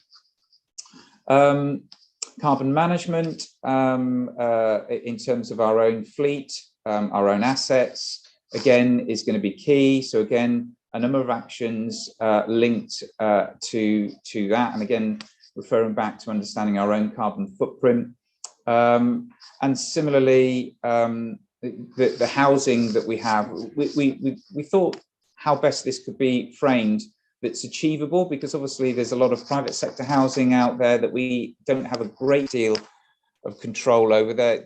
Carbon management in terms of our own fleet, our own assets, again, is going to be key. So again, a number of actions linked to that, and again, referring back to understanding our own carbon footprint. And similarly, the housing that we have, we thought how best this could be framed that's achievable, because obviously there's a lot of private sector housing out there that we don't have a great deal of control over there,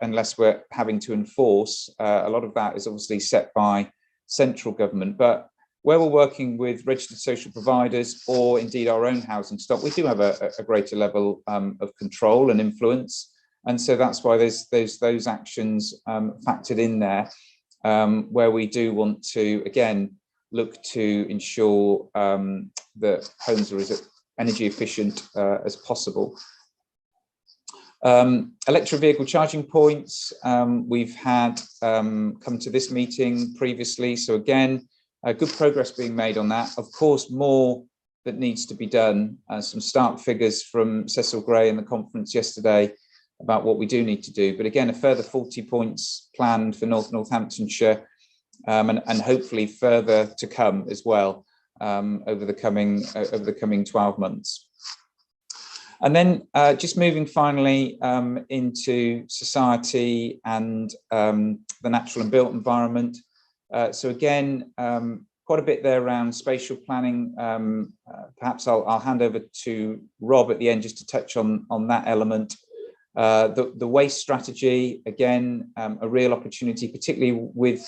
unless we're having to enforce. A lot of that is obviously set by central government, but where we're working with registered social providers or indeed our own housing stock, we do have a greater level of control and influence. And so that's why there's those actions factored in there, where we do want to, again, look to ensure that homes are as energy efficient as possible. Electric vehicle charging points, we've had come to this meeting previously. So again, good progress being made on that. Of course, more that needs to be done. Some stark figures from Cecil Gray in the conference yesterday about what we do need to do. But again, a further 40 points planned for Northamptonshire, and hopefully further to come as well over the coming 12 months. And then just moving finally into society and the natural and built environment. So again, quite a bit there around spatial planning. Perhaps I'll hand over to Rob at the end just to touch on that element. The waste strategy, again, a real opportunity, particularly with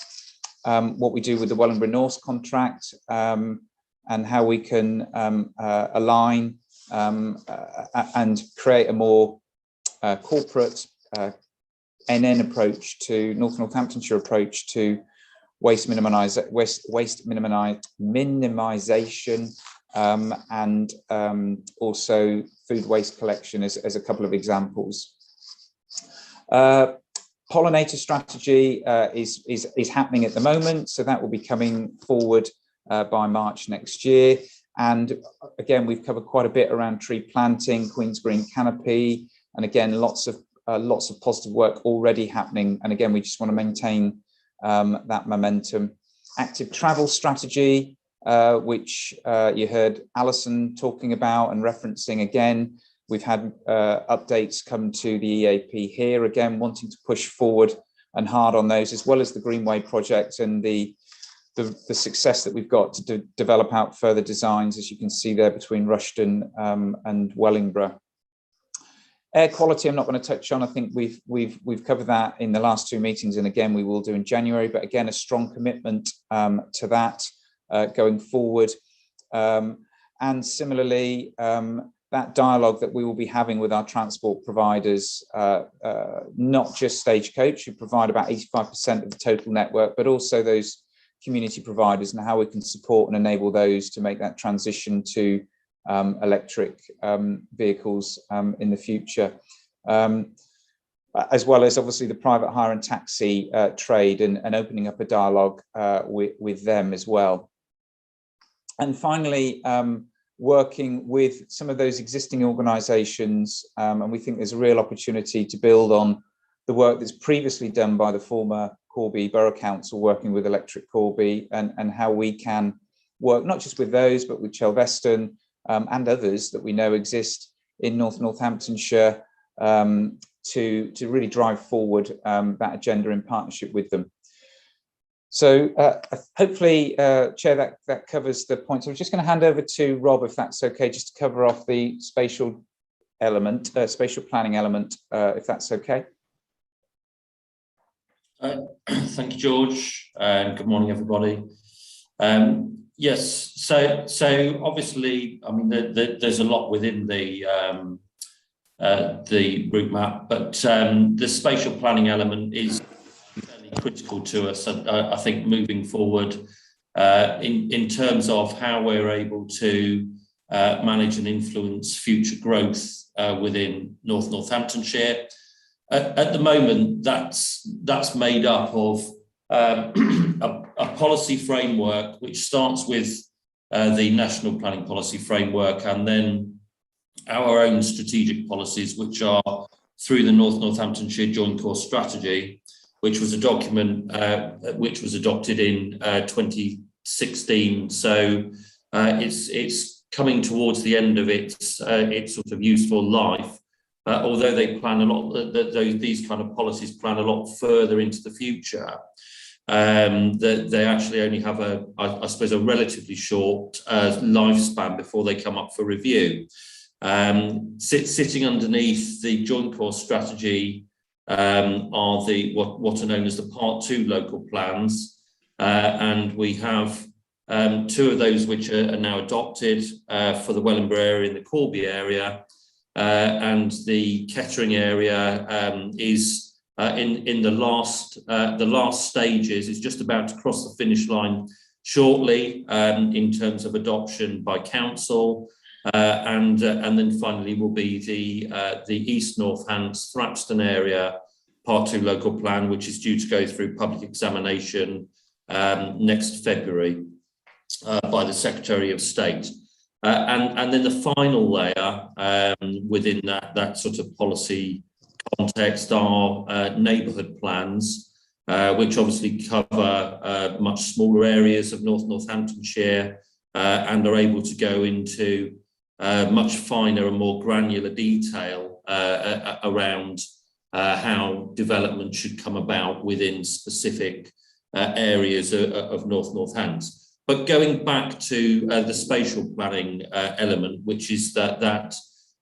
what we do with the Wellingborough North contract, and how we can align and create a more corporate NN approach to Northamptonshire approach to waste minimisation, and also food waste collection as a couple of examples. Pollinator strategy is happening at the moment, so that will be coming forward by March next year. And again, we've covered quite a bit around tree planting, Queen's Green Canopy, and again, lots of positive work already happening. And again, we just want to maintain that momentum. Active travel strategy, which you heard Alison talking about and referencing again. We've had updates come to the EAP here, again, wanting to push forward and hard on those, as well as the Greenway project and the success that we've got to develop out further designs, as you can see there, between Rushden and Wellingborough. Air quality, I'm not going to touch on. I think we've covered that in the last two meetings, and again we will do in January. But again, a strong commitment to that going forward. And similarly, that dialogue that we will be having with our transport providers, not just Stagecoach, who provide about 85% of the total network, but also those community providers, and how we can support and enable those to make that transition to electric vehicles in the future, as well as obviously the private hire and taxi trade, and opening up a dialogue with them as well. And finally, working with some of those existing organisations, and we think there's a real opportunity to build on the work that's previously done by the former Corby Borough Council, working with Electric Corby, and how we can work not just with those, but with Chelveston and others that we know exist in Northamptonshire, to really drive forward that agenda in partnership with them. So hopefully, Chair, that covers the points. I'm just going to hand over to Rob, if that's okay, just to cover off the spatial element, spatial planning element, if that's okay. Thank you, George, and good morning, everybody. Yes, so obviously, I mean, there's a lot within the route map, but the spatial planning element is fairly critical to us, I think, moving forward in terms of how we're able to manage and influence future growth within Northamptonshire. At the moment, that's made up of a policy framework which starts with the National Planning Policy Framework, and then our own strategic policies, which are through the Northamptonshire Joint Core Strategy, which was a document which was adopted in 2016. So it's coming towards the end of its sort of useful life. Although they plan a lot, these kind of policies plan a lot further into the future, they actually only have I suppose, a relatively short lifespan before they come up for review. Sitting underneath the Joint Core Strategy are what are known as the Part 2 local plans, and we have two of those which are now adopted for the Wellingborough area and the Corby area. And the Kettering area is in the last stages. It's just about to cross the finish line shortly in terms of adoption by council, and then finally will be the East Northants Thrapston area Part 2 local plan, which is due to go through public examination next February by the Secretary of State. And then the final layer within that sort of policy context are neighbourhood plans, which obviously cover much smaller areas of Northamptonshire and are able to go into much finer and more granular detail around how development should come about within specific areas of Northants. But going back to the spatial planning element, which is that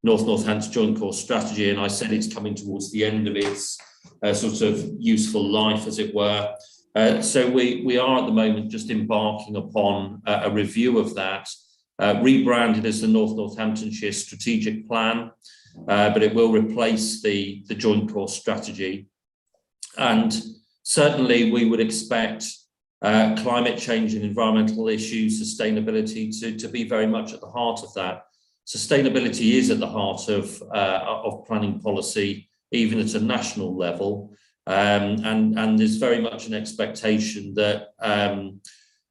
Northants Joint Core Strategy, and I said it's coming towards the end of its sort of useful life, as it were. So we are at the moment just embarking upon a review of that, rebranded as the Northamptonshire Strategic Plan, but it will replace the Joint Core Strategy. And certainly we would expect climate change and environmental issues, sustainability to be very much at the heart of that. Sustainability is at the heart of planning policy, even at a national level, and there's very much an expectation that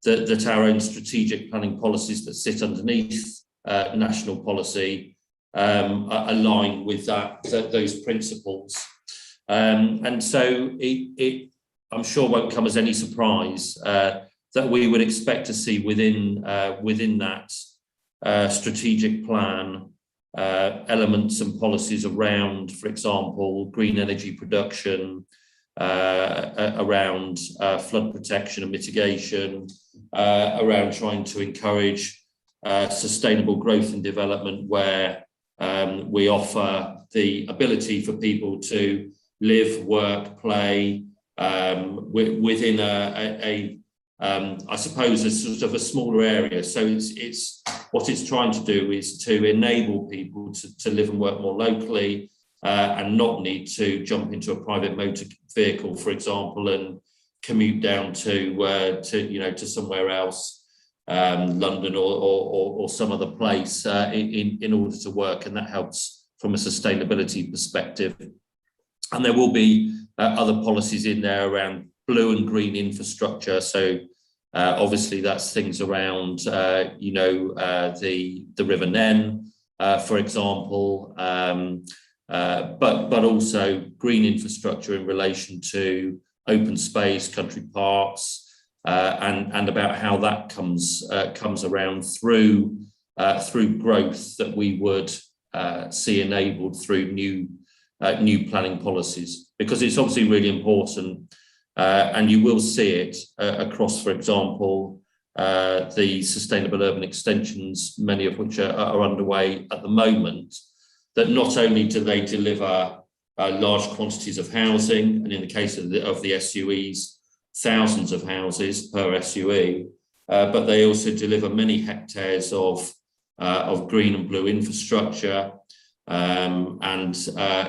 that our own strategic planning policies that sit underneath national policy align with those principles, and so I'm sure won't come as any surprise, that we would expect to see within that strategic plan elements and policies around, for example, green energy production, around flood protection and mitigation, around trying to encourage sustainable growth and development, where we offer the ability for people to live, work, play within I suppose a sort of a smaller area. So it's what it's trying to do is to enable people to live and work more locally, and not need to jump into a private motor vehicle, for example, and commute down to somewhere else, London or some other place, in order to work, and that helps from a sustainability perspective. And there will be other policies in there around blue and green infrastructure. So obviously that's things around the River Nen, for example, but also green infrastructure in relation to open space, country parks, and about how that comes around through growth that we would see enabled through new planning policies, because it's obviously really important, and you will see it across, for example, the sustainable urban extensions, many of which are underway at the moment, that not only do they deliver large quantities of housing, and in the case of the SUEs, thousands of houses per SUE, but they also deliver many hectares of green and blue infrastructure, and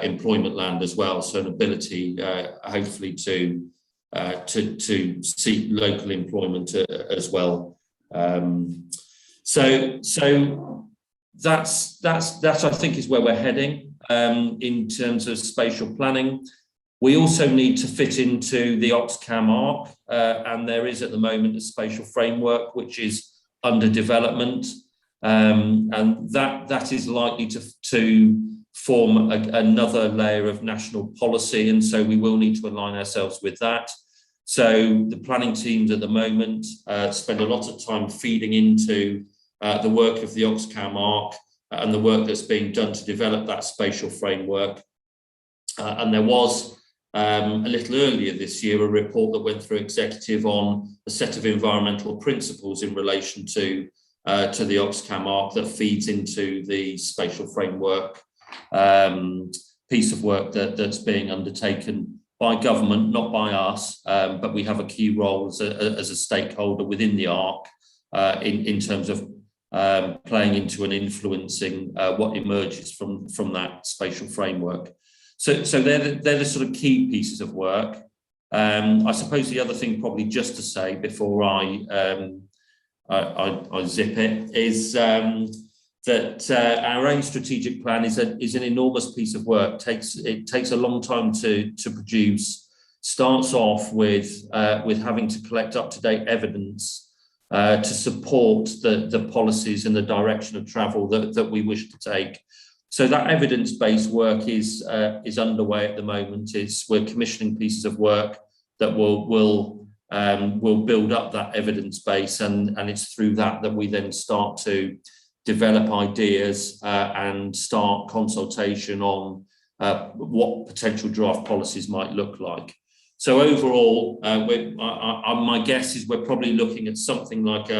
employment land as well. So an ability, hopefully, to seek local employment as well. So that's I think is where we're heading in terms of spatial planning. We also need to fit into the Oxcam ARC, and there is at the moment a spatial framework which is under development, and that is likely to form another layer of national policy, and so we will need to align ourselves with that. So the planning teams at the moment spend a lot of time feeding into the work of the Oxcam ARC and the work that's being done to develop that spatial framework. And there was a little earlier this year a report that went through executive on a set of environmental principles in relation to the Oxcam ARC that feeds into the spatial framework piece of work that's being undertaken by government, not by us, but we have a key role as a stakeholder within the ARC in terms of playing into and influencing what emerges from that spatial framework. So they're the sort of key pieces of work. I suppose the other thing probably just to say before I zip it is that our own strategic plan is an enormous piece of work. It takes a long time to produce. Starts off with having to collect up-to-date evidence to support the policies and the direction of travel that we wish to take. So that evidence-based work is underway at the moment. We're commissioning pieces of work that will build up that evidence base, and it's through that we then start to develop ideas and start consultation on what potential draft policies might look like. So overall, my guess is we're probably looking at something like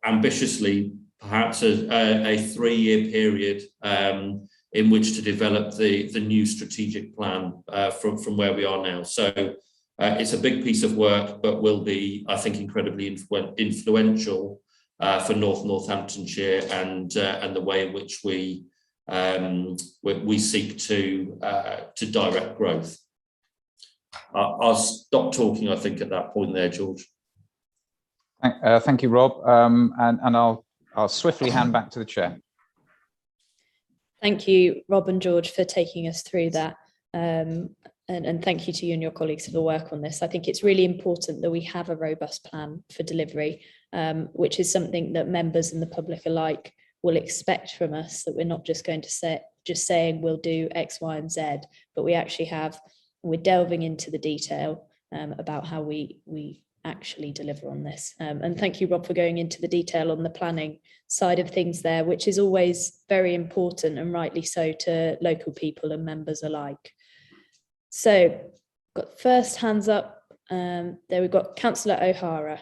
ambitiously, perhaps a 3-year period in which to develop the new strategic plan from where we are now. So it's a big piece of work, but will be, I think, incredibly influential for Northamptonshire and the way in which we seek to direct growth. I'll stop talking, I think, at that point there, George. Thank you, Rob, and I'll swiftly hand back to the chair. Thank you, Rob and George, for taking us through that. And thank you to you and your colleagues for the work on this. I think it's really important that we have a robust plan for delivery, which is something that members and the public alike will expect from us, that we're not just going to saying we'll do X, Y, and Z, but we're delving into the detail. about how we actually deliver on this. And thank you, Rob, for going into the detail on the planning side of things there, which is always very important, and rightly so, to local people and members alike. So got first hands up. There we've got Councillor O'Hara.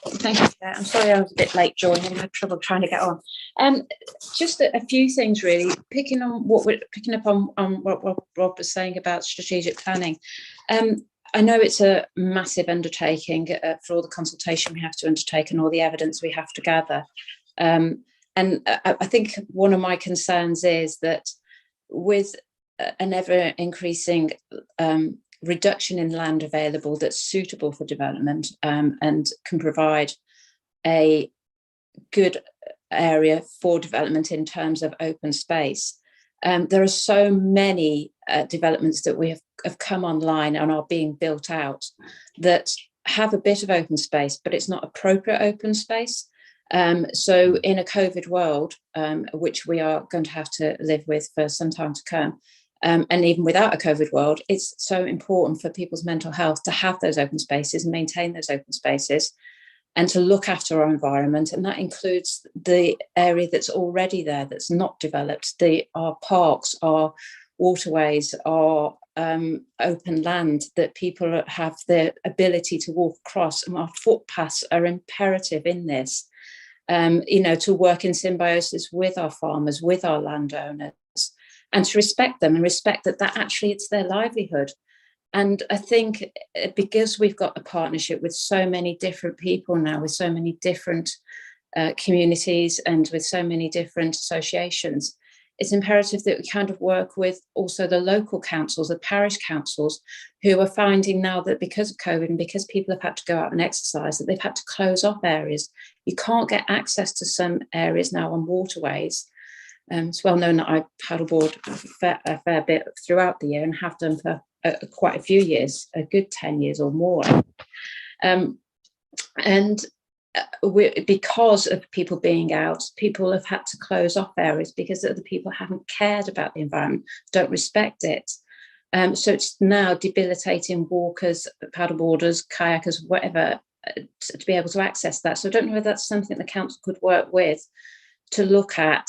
Thank you. I'm sorry I was a bit late joining. I had trouble trying to get on. Just a few things really. Picking up on what Rob was saying about strategic planning. I know it's a massive undertaking for all the consultation we have to undertake and all the evidence we have to gather. And I think one of my concerns is that with an ever increasing reduction in land available that's suitable for development and can provide a good area for development in terms of open space. There are so many developments that we have come online and are being built out that have a bit of open space, but it's not appropriate open space. So in a COVID world, which we are going to have to live with for some time to come, and even without a COVID world, it's so important for people's mental health to have those open spaces and maintain those open spaces and to look after our environment. And that includes the area that's already there, that's not developed, our parks, our waterways, our open land that people have the ability to walk across, and our footpaths are imperative in this, to work in symbiosis with our farmers, with our landowners, and to respect them and respect that actually it's their livelihood. And I think because we've got a partnership with so many different people now, with so many different communities and with so many different associations, it's imperative that we kind of work with also the local councils, the parish councils, who are finding now that because of COVID and because people have had to go out and exercise, that they've had to close off areas. You can't get access to some areas now on waterways. It's well known that I paddleboard a fair bit throughout the year and have done for quite a few years, a good 10 years or more. Because of people being out, people have had to close off areas because other people haven't cared about the environment, don't respect it. So it's now debilitating walkers, paddleboarders, kayakers, whatever, to be able to access that. So I don't know whether that's something the council could work with to look at.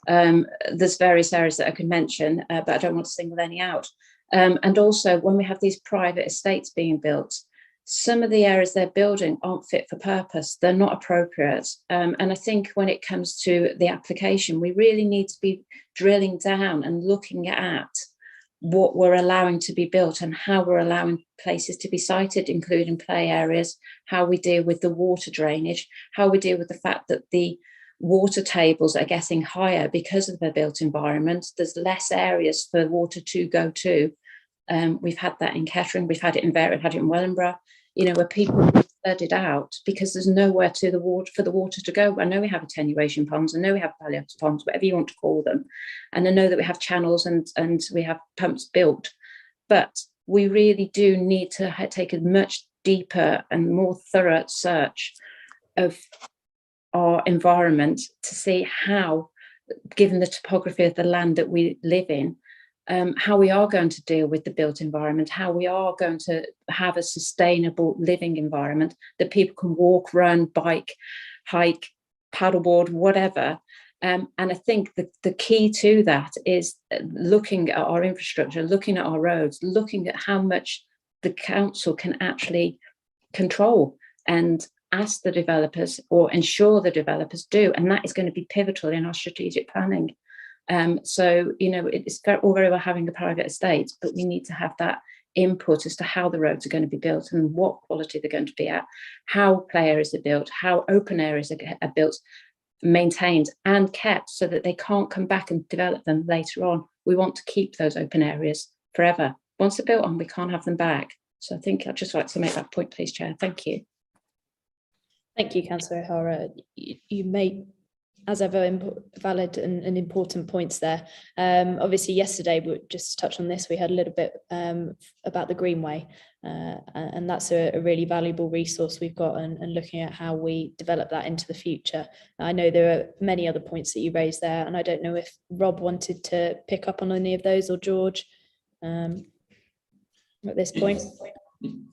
There's various areas that I could mention, but I don't want to single any out. And also when we have these private estates being built, some of the areas they're building aren't fit for purpose. They're not appropriate. And I think when it comes to the application, we really need to be drilling down and looking at what we're allowing to be built and how we're allowing places to be sited, including play areas, how we deal with the water drainage, how we deal with the fact that the water tables are getting higher because of the built environment. There's less areas for water to go to. We've had that in Kettering, we've had it in Verret, had it in Wellingborough, where people are flooded out because there's nowhere for the water to go. I know we have attenuation ponds, I know we have palliative ponds, whatever you want to call them. And I know that we have channels and we have pumps built, but we really do need to take a much deeper and more thorough search of our environment to see how, given the topography of the land that we live in, how we are going to deal with the built environment, how we are going to have a sustainable living environment that people can walk, run, bike, hike, paddleboard, whatever. And I think the key to that is looking at our infrastructure, looking at our roads, looking at how much the council can actually control and ask the developers or ensure the developers do. And that is going to be pivotal in our strategic planning. So, it's all very well having a private estate, but we need to have that input as to how the roads are going to be built and what quality they're going to be at, how play areas are built, how open areas are built, maintained and kept so that they can't come back and develop them later on. We want to keep those open areas forever. Once they're built on, we can't have them back. So I think I'd just like to make that point, please, Chair. Thank you. Thank you, Councillor O'Hara. You made, as ever, valid and important points there. Obviously, yesterday, we just touched on this, we had a little bit about the Greenway, and that's a really valuable resource we've got, and looking at how we develop that into the future. I know there are many other points that you raised there, and I don't know if Rob wanted to pick up on any of those, or George. at this point?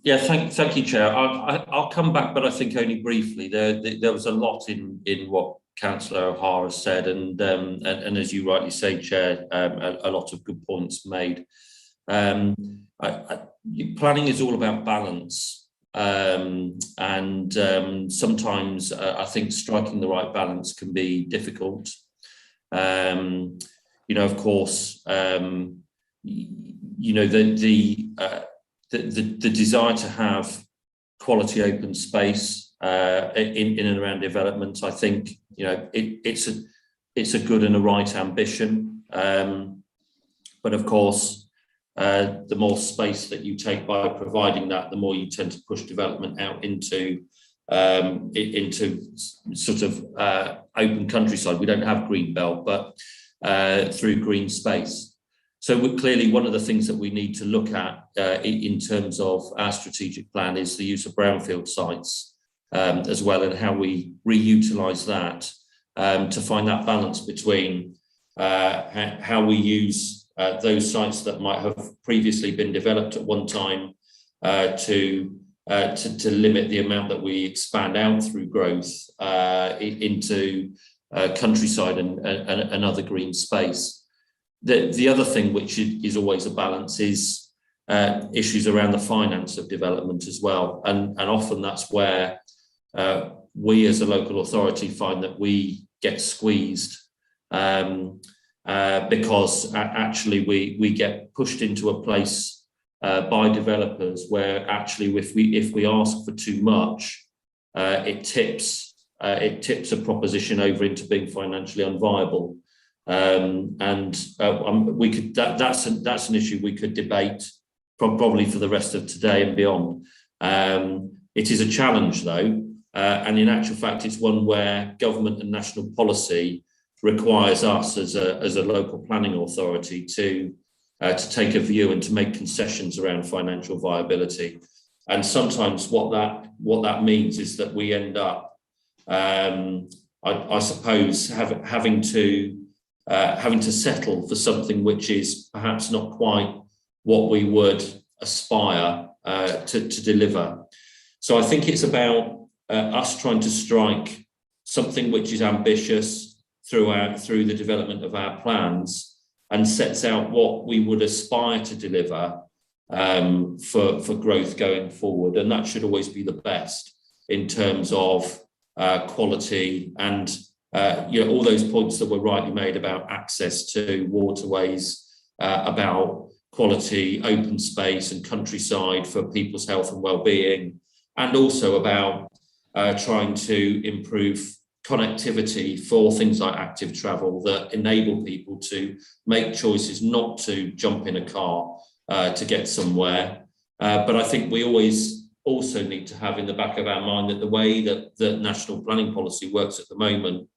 Yeah, thank you, Chair. I'll come back, but I think only briefly. There was a lot in what Councillor O'Hara said, and as you rightly say, Chair, a lot of good points made. Planning is all about balance, and sometimes I think striking the right balance can be difficult. You know, of course, you know, the desire to have quality open space in and around development, I think, you know, it's a good and a right ambition, but of course, the more space that you take by providing that, the more you tend to push development out into sort of open countryside. We don't have green belt, but through green space. So clearly, one of the things that we need to look at in terms of our strategic plan is the use of brownfield sites as well, and how we reutilise that to find that balance between how we use those sites that might have previously been developed at one time to limit the amount that we expand out through growth into countryside and other green space. The other thing which is always a balance is issues around the finance of development as well, and often that's where we as a local authority find that we get squeezed because actually we get pushed into a place by developers where actually if we ask for too much, it tips a proposition over into being financially unviable. We could that's an issue we could debate probably for the rest of today and beyond. It is a challenge though, and in actual fact, it's one where government and national policy requires us as a local planning authority to take a view and to make concessions around financial viability. And sometimes what that means is that we end up, I suppose, having to settle for something which is perhaps not quite what we would aspire to deliver. So I think it's about us trying to strike something which is ambitious through the development of our plans and sets out what we would aspire to deliver for growth going forward. And that should always be the best in terms of quality and you know, all those points that were rightly made about access to waterways, about quality open space and countryside for people's health and well-being, and also about trying to improve connectivity for things like active travel that enable people to make choices not to jump in a car to get somewhere. But I think we always also need to have in the back of our mind that the way that the national planning policy works at the moment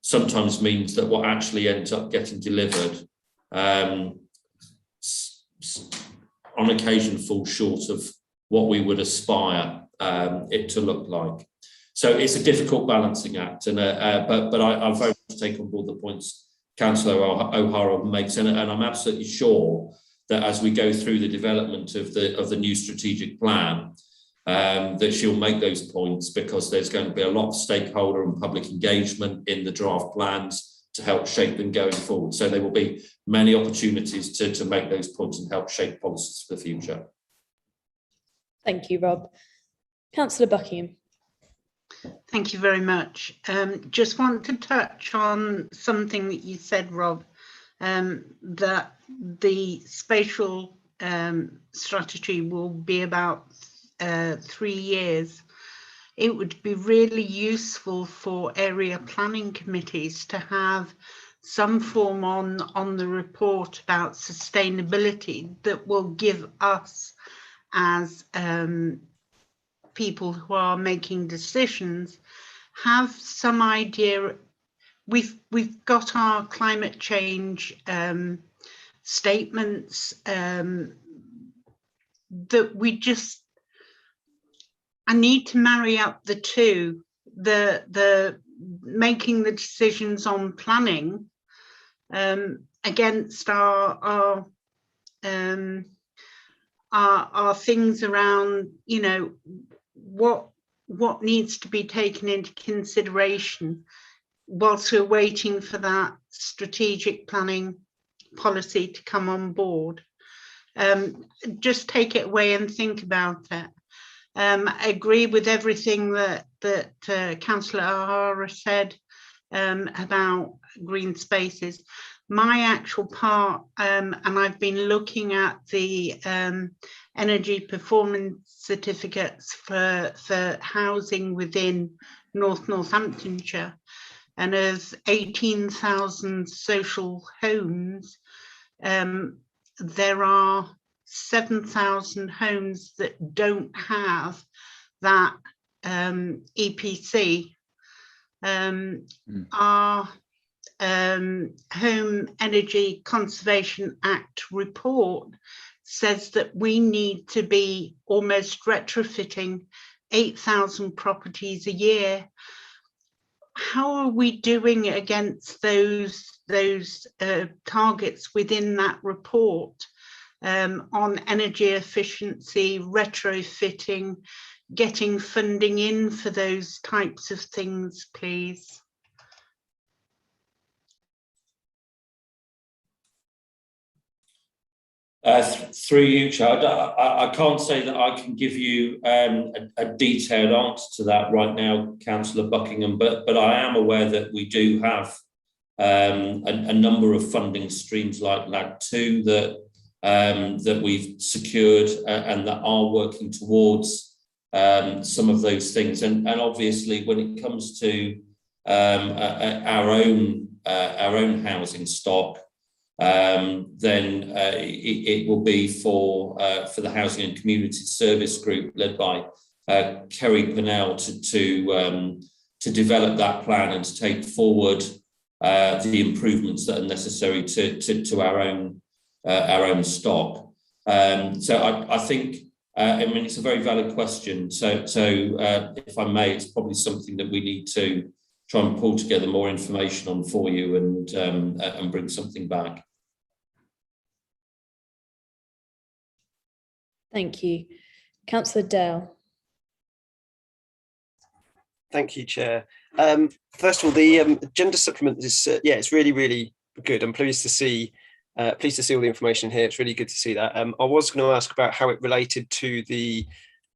sometimes means that what actually ends up getting delivered on occasion falls short of what we would aspire it to look like. So it's a difficult balancing act, and but I very much take on board the points Councillor O'Hara makes, and I'm absolutely sure that as we go through the development of the new strategic plan, that she'll make those points, because there's going to be a lot of stakeholder and public engagement in the draft plans to help shape them going forward. So there will be many opportunities to make those points and help shape policies for the future. Thank you, Rob. Councillor Buckingham. Thank you very much. Just want to touch on something that you said, Rob, that the spatial strategy will be about 3 years. It would be really useful for area planning committees to have some form on the report about sustainability that will give us as people who are making decisions have some idea. We've got our climate change statements that I need to marry up the two, the making the decisions on planning against our are things around, you know, what needs to be taken into consideration whilst we're waiting for that strategic planning policy to come on board. Just take it away and think about it. I agree with everything that Councillor O'Hara said about green spaces. My actual part, and I've been looking at the energy performance certificates for housing within Northamptonshire, and as 18,000 social homes, there are 7,000 homes that don't have that EPC. Our Home Energy Conservation Act report says that we need to be almost retrofitting 8,000 properties a year. How are we doing against those targets within that report on energy efficiency, retrofitting, getting funding in for those types of things, please? Through you, Chair, I can't say that I can give you a detailed answer to that right now, Councillor Buckingham, but I am aware that we do have a number of funding streams like LAG2 that we've secured and that are working towards some of those things. And obviously, when it comes to our own housing stock, then it will be for the Housing and Community Service Group led by Kerry Pennell to develop that plan and to take forward the improvements that are necessary to our own stock. So I think I mean, it's a very valid question. So if I may, it's probably something that we need to try and pull together more information on for you and bring something back. Thank you. Councillor Dale. Thank you, Chair. First of all, the agenda supplement is yeah, it's really, really good. I'm pleased to see all the information here. It's really good to see that. I was going to ask about how it related to the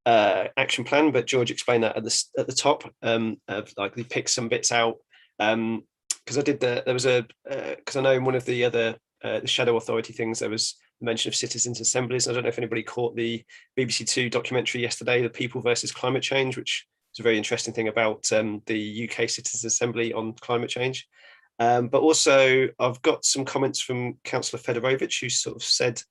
action plan, but George explained that at the top. Like he picked some bits out because I did because I know in one of the other the shadow authority things there was mention of citizens' assemblies. I don't know if anybody caught the BBC Two documentary yesterday, The People versus Climate Change, which is a very interesting thing about the UK Citizens' Assembly on climate change. But also I've got some comments from Councillor Fedorovich, who sort of said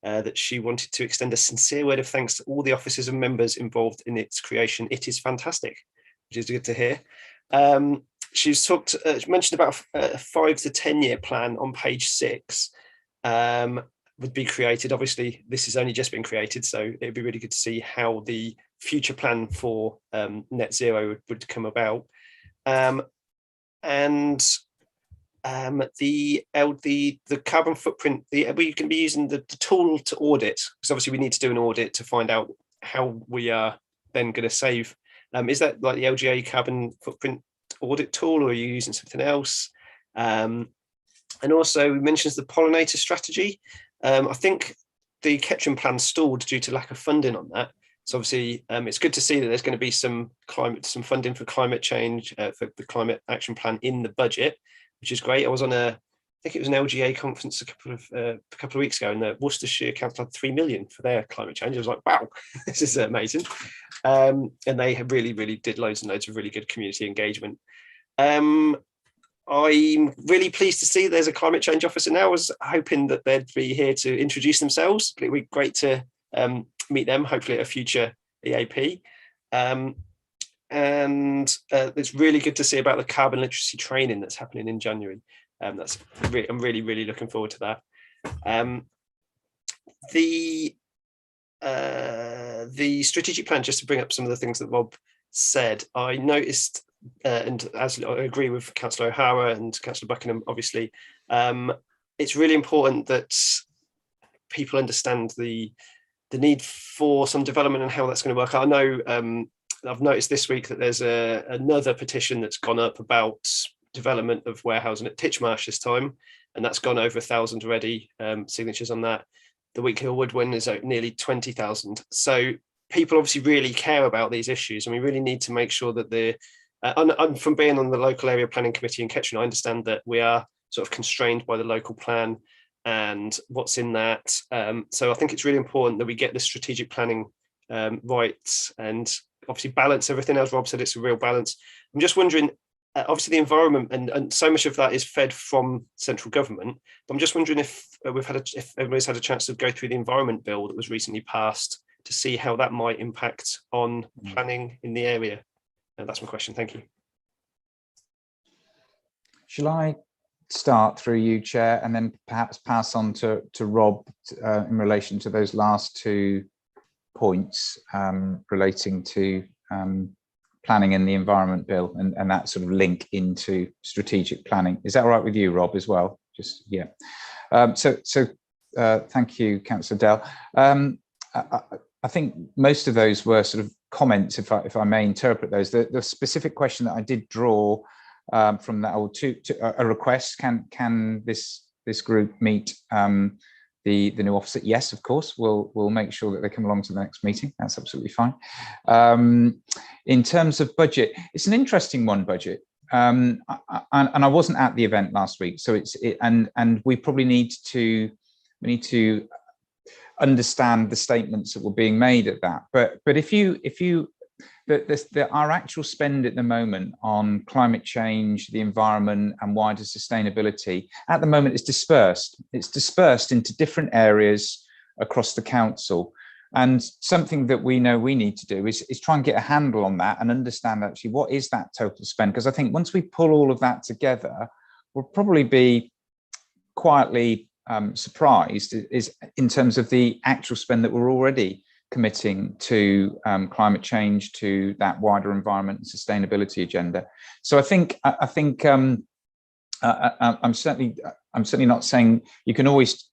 that she wanted to extend a sincere word of thanks to all the officers and members involved in its creation. It is fantastic, which is good to hear. She's mentioned about a 5 to 10 year plan on page 6 would be created. Obviously, this has only just been created, so it'd be really good to see how the future plan for net zero would come about. And the carbon footprint, we can be using the tool to audit, because obviously we need to do an audit to find out how we are then going to save. Is that like the LGA carbon footprint audit tool, or are you using something else? And also we mentioned the Pollinator Strategy. I think the Kettering plan stalled due to lack of funding on that. So obviously it's good to see that there's going to be some funding for climate change, for the climate action plan in the budget, which is great. I was on I think it was an LGA conference a couple of weeks ago, and the Worcestershire Council had 3 million for their climate change. I was like, wow, this is amazing. And they have really did loads and loads of really good community engagement. I'm really pleased to see there's a climate change officer now. I was hoping that they'd be here to introduce themselves. It would be great to meet them, hopefully at a future EAP. And it's really good to see about the carbon literacy training that's happening in January. I'm really looking forward to that. The strategic plan, just to bring up some of the things that Rob said, I noticed, and as I agree with Councillor O'Hara and Councillor Buckingham, obviously, it's really important that people understand the need for some development and how that's going to work. I know I've noticed this week that there's another petition that's gone up about development of warehousing at Titchmarsh this time, and that's gone over 1,000 already signatures on that. The Weekhill Woodwin is nearly 20,000. So people obviously really care about these issues, and we really need to make sure that I'm from being on the local area planning committee in Kettering, I understand that we are sort of constrained by the local plan and what's in that. So I think it's really important that we get the strategic planning right and obviously balance everything. As Rob said, it's a real balance. I'm just wondering, obviously the environment and so much of that is fed from central government, but I'm just wondering if if everybody's had a chance to go through the environment bill that was recently passed to see how that might impact on planning in the area. That's my question. Thank you. Shall I start through you, Chair, and then perhaps pass on to Rob in relation to those last 2 points relating to planning in the Environment Bill and that sort of link into strategic planning. Is that all right with you, Rob, as well? Just, yeah. Thank you, Councillor Dell. I think most of those were sort of comments, if I may interpret those. The specific question that I did draw from that, or to a request, can this group meet the new officer? Yes, of course. We'll make sure that they come along to the next meeting. That's absolutely fine. In terms of budget, it's an interesting one, budget. And I wasn't at the event last week, so and we probably need to understand the statements that were being made at that. But our actual spend at the moment on climate change, the environment, and wider sustainability at the moment is dispersed. It's dispersed into different areas across the council. And something that we know we need to do is try and get a handle on that and understand actually what is that total spend. Because I think once we pull all of that together, we'll probably be quietly surprised is in terms of the actual spend that we're already committing to climate change, to that wider environment and sustainability agenda. So I think I'm certainly not saying we could always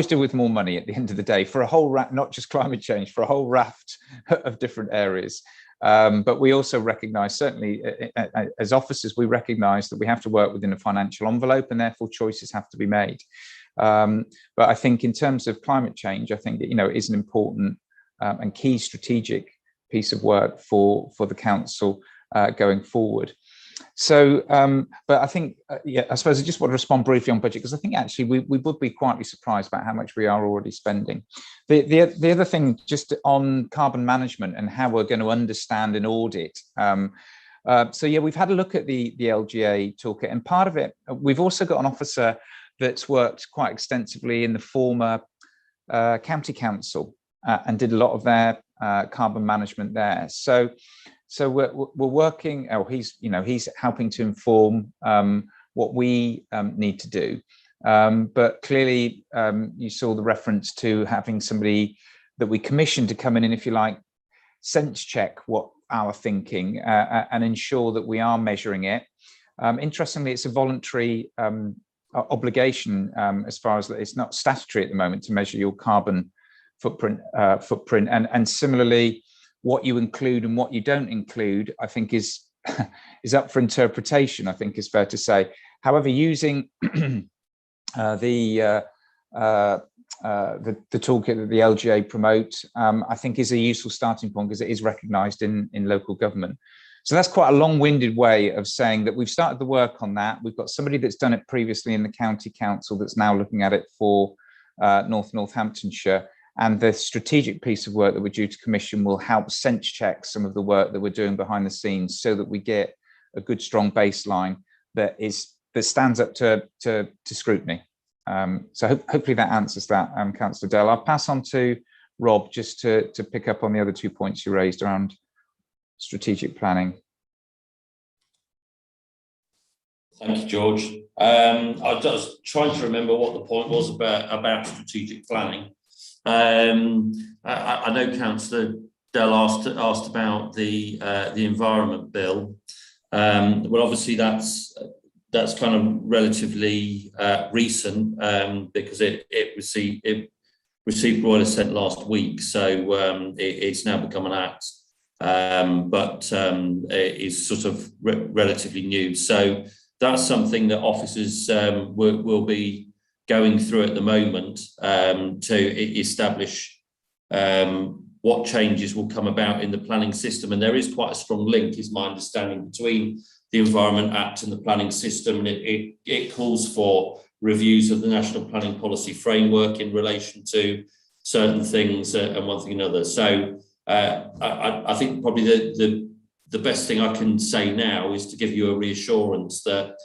do with more money at the end of the day for a whole raft, not just climate change, for a whole raft of different areas. But we also recognise, certainly as officers, we recognise that we have to work within a financial envelope, and therefore choices have to be made. But I think in terms of climate change, I think that, it is an important and key strategic piece of work for the council going forward. So, but I think, I suppose I just want to respond briefly on budget, because I think actually we would be quietly surprised about how much we are already spending. The other thing, just on carbon management and how we're going to understand and audit. So yeah, we've had a look at the LGA toolkit, and part of it, we've also got an officer that's worked quite extensively in the former county council and did a lot of their carbon management there. So we're working, he's helping to inform what we need to do. But clearly you saw the reference to having somebody that we commissioned to come in and, if you like, sense check what our thinking and ensure that we are measuring it. Interestingly, it's a voluntary obligation as far as it's not statutory at the moment to measure your carbon footprint. And similarly, what you include and what you don't include, I think is up for interpretation, I think is fair to say. However, using the toolkit that the LGA promote, I think is a useful starting point, because it is recognised in local government. So that's quite a long-winded way of saying that we've started the work on that. We've got somebody that's done it previously in the county council that's now looking at it for Northamptonshire. And the strategic piece of work that we're due to commission will help sense check some of the work that we're doing behind the scenes, so that we get a good, strong baseline that stands up to scrutiny. So hopefully that answers that, Councillor Dell. I'll pass on to Rob just to pick up on the other 2 points you raised around strategic planning. Thank you, George. I was just trying to remember what the point was about strategic planning. I know Councillor Dell asked about the Environment Bill. Well, obviously that's kind of relatively recent, because it received royal assent last week, so it's now become an act, but it is sort of relatively new. So that's something that officers will be going through at the moment to establish what changes will come about in the planning system. And there is quite a strong link, is my understanding, between the Environment Act and the planning system. And it calls for reviews of the National Planning Policy Framework in relation to certain things and one thing and another. So I think probably the best thing I can say now is to give you a reassurance that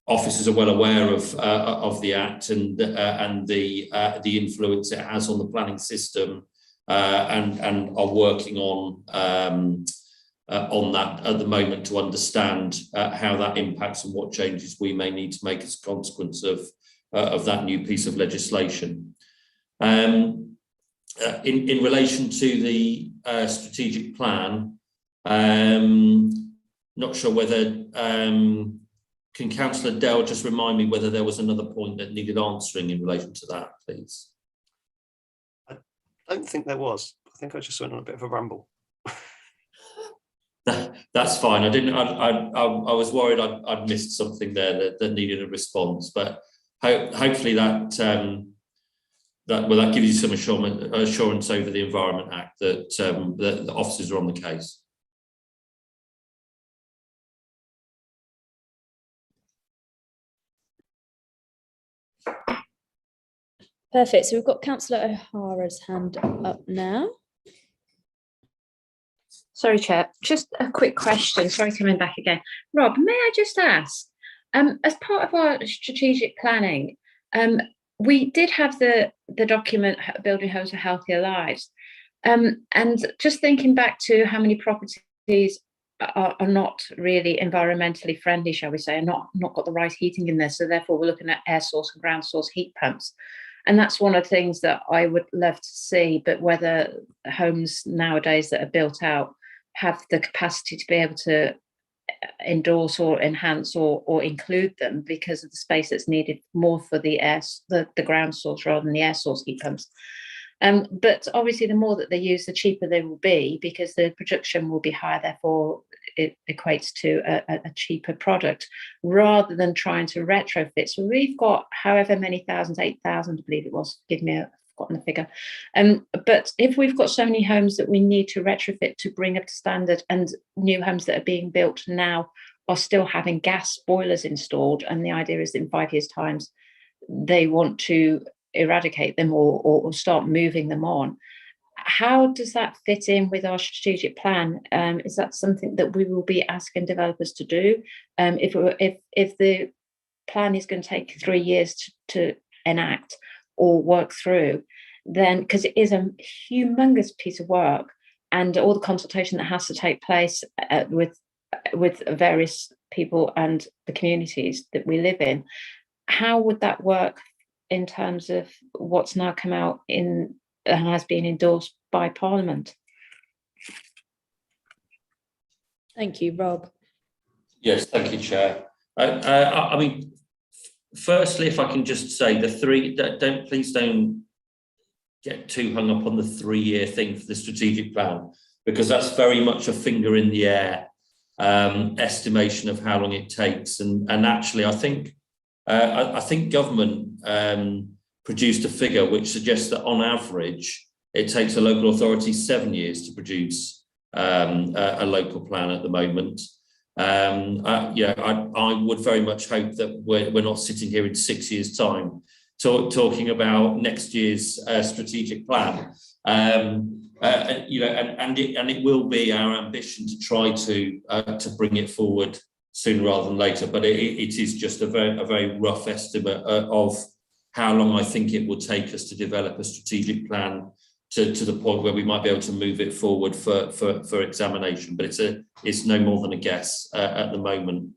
officers are well aware of the Act and the influence it has on the planning system, and are working on that at the moment to understand how that impacts and what changes we may need to make as a consequence of that new piece of legislation. In relation to the strategic plan, not sure whether can Councillor Dell just remind me whether there was another point that needed answering in relation to that, please? I don't think there was. I think I just went on a bit of a ramble. That's fine. I was worried I'd missed something there that needed a response, but hopefully that gives you some assurance over the Environment Act that the officers are on the case. Perfect. So we've got Councillor O'Hara's hand up now. Sorry, Chair, just a quick question. Sorry, coming back again. Rob, may I just ask, as part of our strategic planning, we did have the document Building Homes for Healthier Lives. And just thinking back to how many properties are not really environmentally friendly, shall we say, and not got the right heating in there. So therefore we're looking at air source and ground source heat pumps. And that's one of the things that I would love to see, but whether homes nowadays that are built out have the capacity to be able to endorse or enhance or include them because of the space that's needed more for the ground source rather than the air source heat pumps. But obviously the more that they use, the cheaper they will be because the production will be higher, therefore it equates to a cheaper product rather than trying to retrofit. So we've got however many thousands, 8,000 I believe it was, give me a forgotten the figure. But if we've got so many homes that we need to retrofit to bring up to standard, and new homes that are being built now are still having gas boilers installed, and the idea is that in 5 years' time they want to eradicate them or start moving them on. How does that fit in with our strategic plan? Is that something that we will be asking developers to do? If the plan is going to take 3 years to enact or work through, then because it is a humongous piece of work and all the consultation that has to take place with various people and the communities that we live in, how would that work in terms of what's now come out in and has been endorsed by Parliament? Thank you, Rob. Yes, thank you, Chair. I mean, firstly, if I can just say please don't get too hung up on the 3-year thing for the strategic plan, because that's very much a finger in the air estimation of how long it takes. And actually, I think government produced a figure which suggests that on average, it takes a local authority 7 years to produce a local plan at the moment. I would very much hope that we're not sitting here in 6 years' time talking about next year's strategic plan. And it will be our ambition to try to bring it forward sooner rather than later. But it is just a very rough estimate of how long I think it will take us to develop a strategic plan to the point where we might be able to move it forward for examination. But it's no more than a guess at the moment,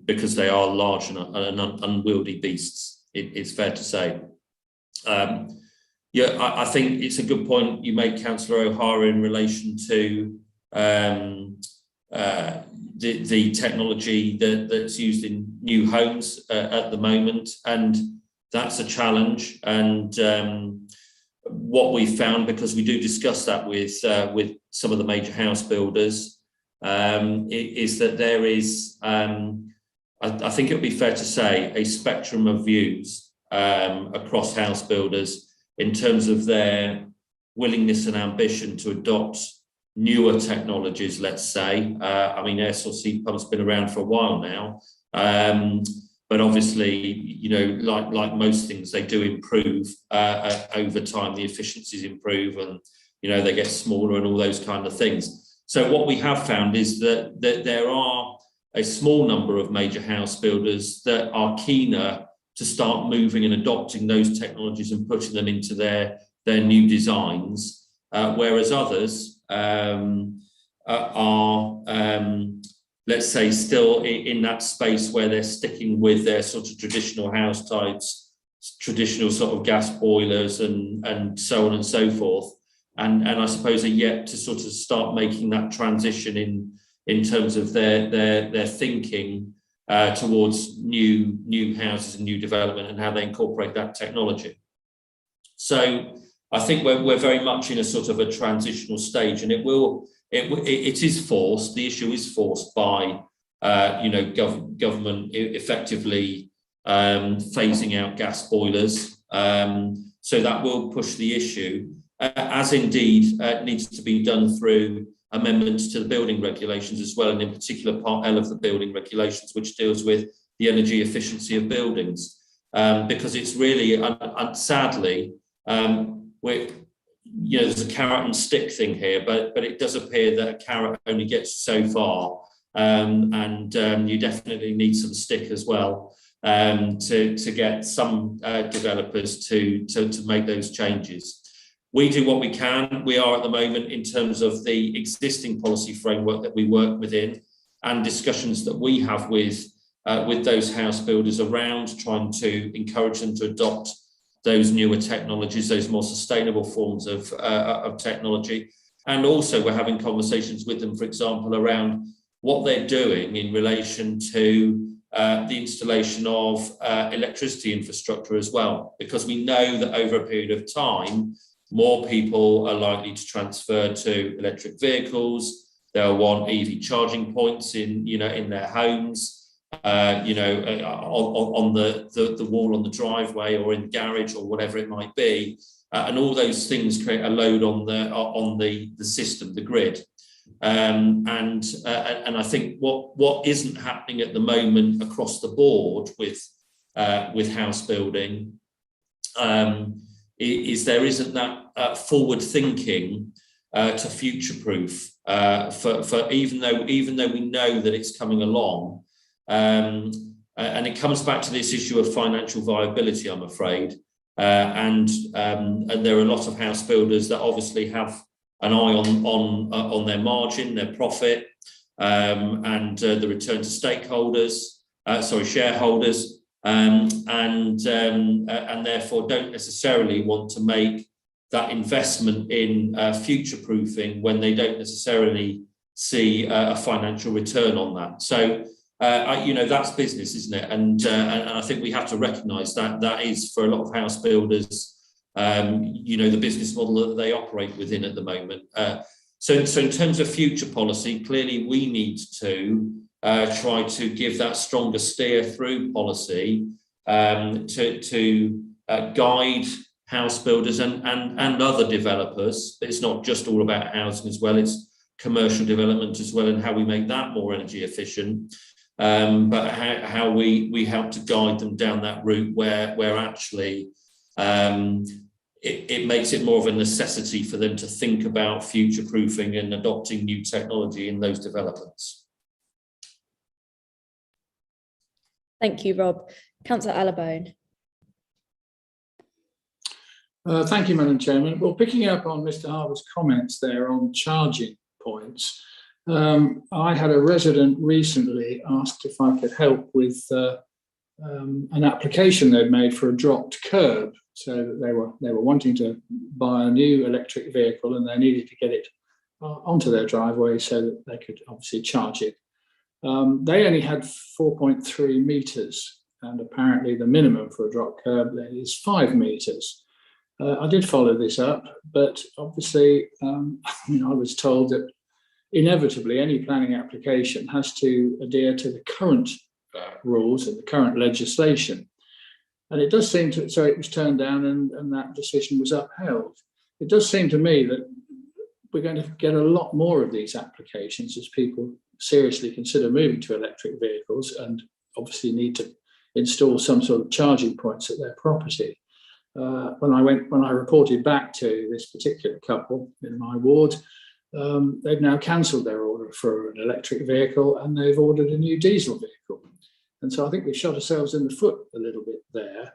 because they are large and unwieldy beasts, it's fair to say. I think it's a good point you make, Councillor O'Hara, in relation to the technology that's used in new homes at the moment. And that's a challenge. And what we found, because we do discuss that with some of the major house builders, is that there is, I think it would be fair to say, a spectrum of views across house builders in terms of their willingness and ambition to adopt newer technologies, let's say. I mean, air source heat pumps been around for a while now, but obviously, you know, like most things, they do improve over time. The efficiencies improve, and you know, they get smaller and all those kind of things. So what we have found is that there are a small number of major house builders that are keener to start moving and adopting those technologies and putting them into their new designs, whereas others are, let's say, still in that space where they're sticking with their sort of traditional house types, traditional sort of gas boilers and so on and so forth. And I suppose are yet to sort of start making that transition in terms of their thinking towards new houses and new development and how they incorporate that technology. So I think we're very much in a sort of a transitional stage, and it is forced. The issue is forced by you know, government effectively phasing out gas boilers. So that will push the issue, as indeed needs to be done through amendments to the building regulations as well, and in particular Part L of the building regulations, which deals with the energy efficiency of buildings, because it's really, sadly, you know, there's a carrot and stick thing here, but it does appear that a carrot only gets so far, and you definitely need some stick as well to get some developers to make those changes. We do what we can. We are at the moment, in terms of the existing policy framework that we work within, and discussions that we have with those house builders around trying to encourage them to adopt those newer technologies, those more sustainable forms of technology. And also we're having conversations with them, for example, around what they're doing in relation to the installation of electricity infrastructure as well, because we know that over a period of time, more people are likely to transfer to electric vehicles. They'll want EV charging points in their homes, on the wall on the driveway or in the garage or whatever it might be, and all those things create a load on the system, the grid. And I think what isn't happening at the moment across the board with house building is there isn't that forward thinking to future proof for even though we know that it's coming along, and it comes back to this issue of financial viability, I'm afraid, and there are a lot of house builders that obviously have an eye on their margin, their profit, and the return to shareholders. And therefore don't necessarily want to make that investment in future-proofing when they don't necessarily see a financial return on that. So, that's business, isn't it? And I think we have to recognise that is, for a lot of house builders, the business model that they operate within at the moment. So in terms of future policy, clearly we need to try to give that stronger steer through policy to guide house builders and other developers. It's not just all about housing as well, it's commercial development as well, and how we make that more energy efficient, but how we help to guide them down that route where actually it makes it more of a necessity for them to think about future-proofing and adopting new technology in those developments. Thank you, Rob. Councillor Allibone. Thank you, Madam Chairman. Well, picking up on Mr. Harbour's comments there on charging points, I had a resident recently asked if I could help with an application they'd made for a dropped curb. So that they were wanting to buy a new electric vehicle, and they needed to get it onto their driveway so that they could obviously charge it. They only had 4.3 meters and apparently the minimum for a drop curb is 5 metres. I did follow this up, but obviously I was told that inevitably any planning application has to adhere to the current rules and the current legislation. And it does seem to, so it was turned down and that decision was upheld. It does seem to me that we're going to get a lot more of these applications as people seriously consider moving to electric vehicles and obviously need to install some sort of charging points at their property. When I reported back to this particular couple in my ward, they've now cancelled their order for an electric vehicle and they've ordered a new diesel vehicle. And so I think we've shot ourselves in the foot a little bit there.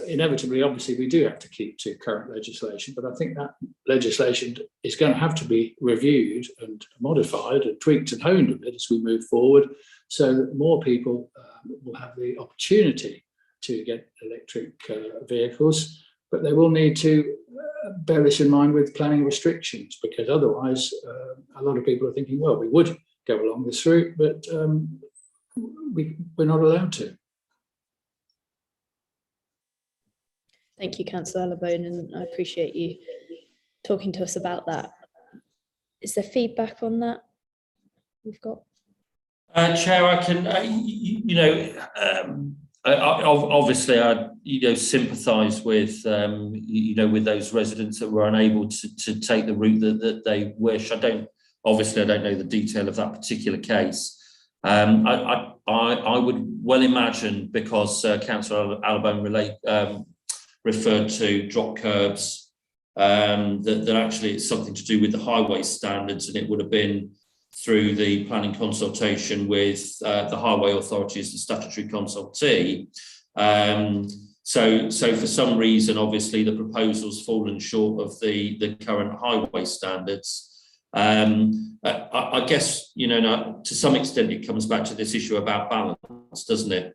Inevitably, obviously, we do have to keep to current legislation, but I think that legislation is going to have to be reviewed and modified and tweaked and honed a bit as we move forward so that more people will have the opportunity to get electric vehicles, but they will need to bear this in mind with planning restrictions, because otherwise a lot of people are thinking, well, we would go along this route, but we're not allowed to. Thank you, Councillor Allibone, and I appreciate you talking to us about that. Is there feedback on that we've got? Chair, I can, obviously I sympathise with with those residents that were unable to take the route that they wish. I don't know the detail of that particular case. I would well imagine, because Councillor Allibone referred to drop curbs, that actually it's something to do with the highway standards, and it would have been through the planning consultation with the highway authority as the statutory consultee. So for some reason, obviously the proposal's fallen short of the current highway standards. I guess, to some extent it comes back to this issue about balance, doesn't it?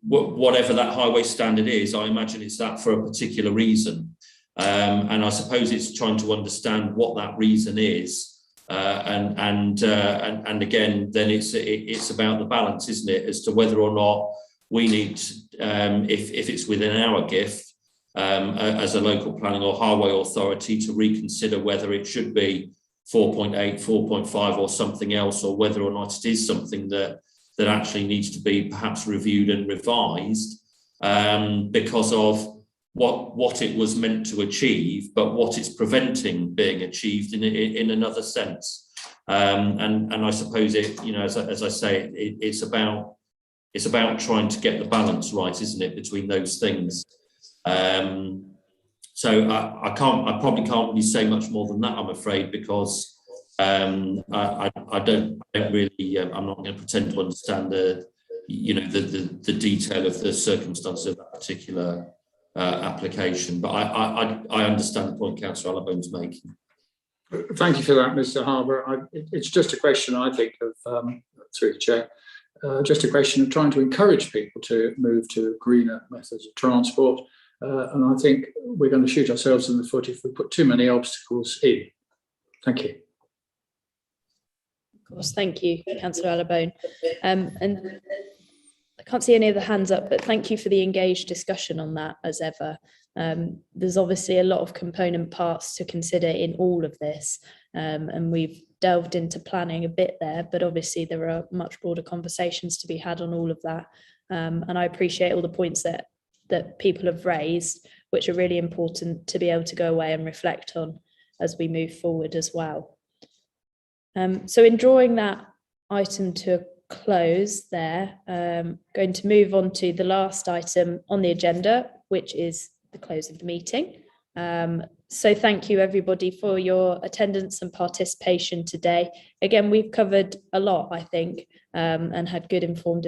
Whatever that highway standard is, I imagine it's that for a particular reason. And I suppose it's trying to understand what that reason is. And again, then it's about the balance, isn't it? As to whether or not we need, if it's within our gift, as a local planning or highway authority, to reconsider whether it should be 4.8, 4.5 or something else, or whether or not it is something that actually needs to be perhaps reviewed and revised because of what it was meant to achieve, but what it's preventing being achieved in another sense. And I suppose it, as I say, it's about trying to get the balance right, isn't it, between those things. So I probably can't really say much more than that, I'm afraid, because I don't really, I'm not going to pretend to understand the detail of the circumstance of that particular application. But I understand the point Councillor Allibone's making. Thank you for that, Mr. Harbour. It's just a question, I think, of through the chair, just a question of trying to encourage people to move to greener methods of transport. And I think we're going to shoot ourselves in the foot if we put too many obstacles in. Thank you. Of course, thank you, Councillor Allibone. And I can't see any of the hands up, but thank you for the engaged discussion on that, as ever. There's obviously a lot of component parts to consider in all of this, and we've delved into planning a bit there, but obviously there are much broader conversations to be had on all of that. And I appreciate all the points that people have raised, which are really important to be able to go away and reflect on as we move forward as well. So in drawing that item to a close there, going to move on to the last item on the agenda, which is the close of the meeting. So thank you everybody for your attendance and participation today. Again, we've covered a lot, I think, and had good informed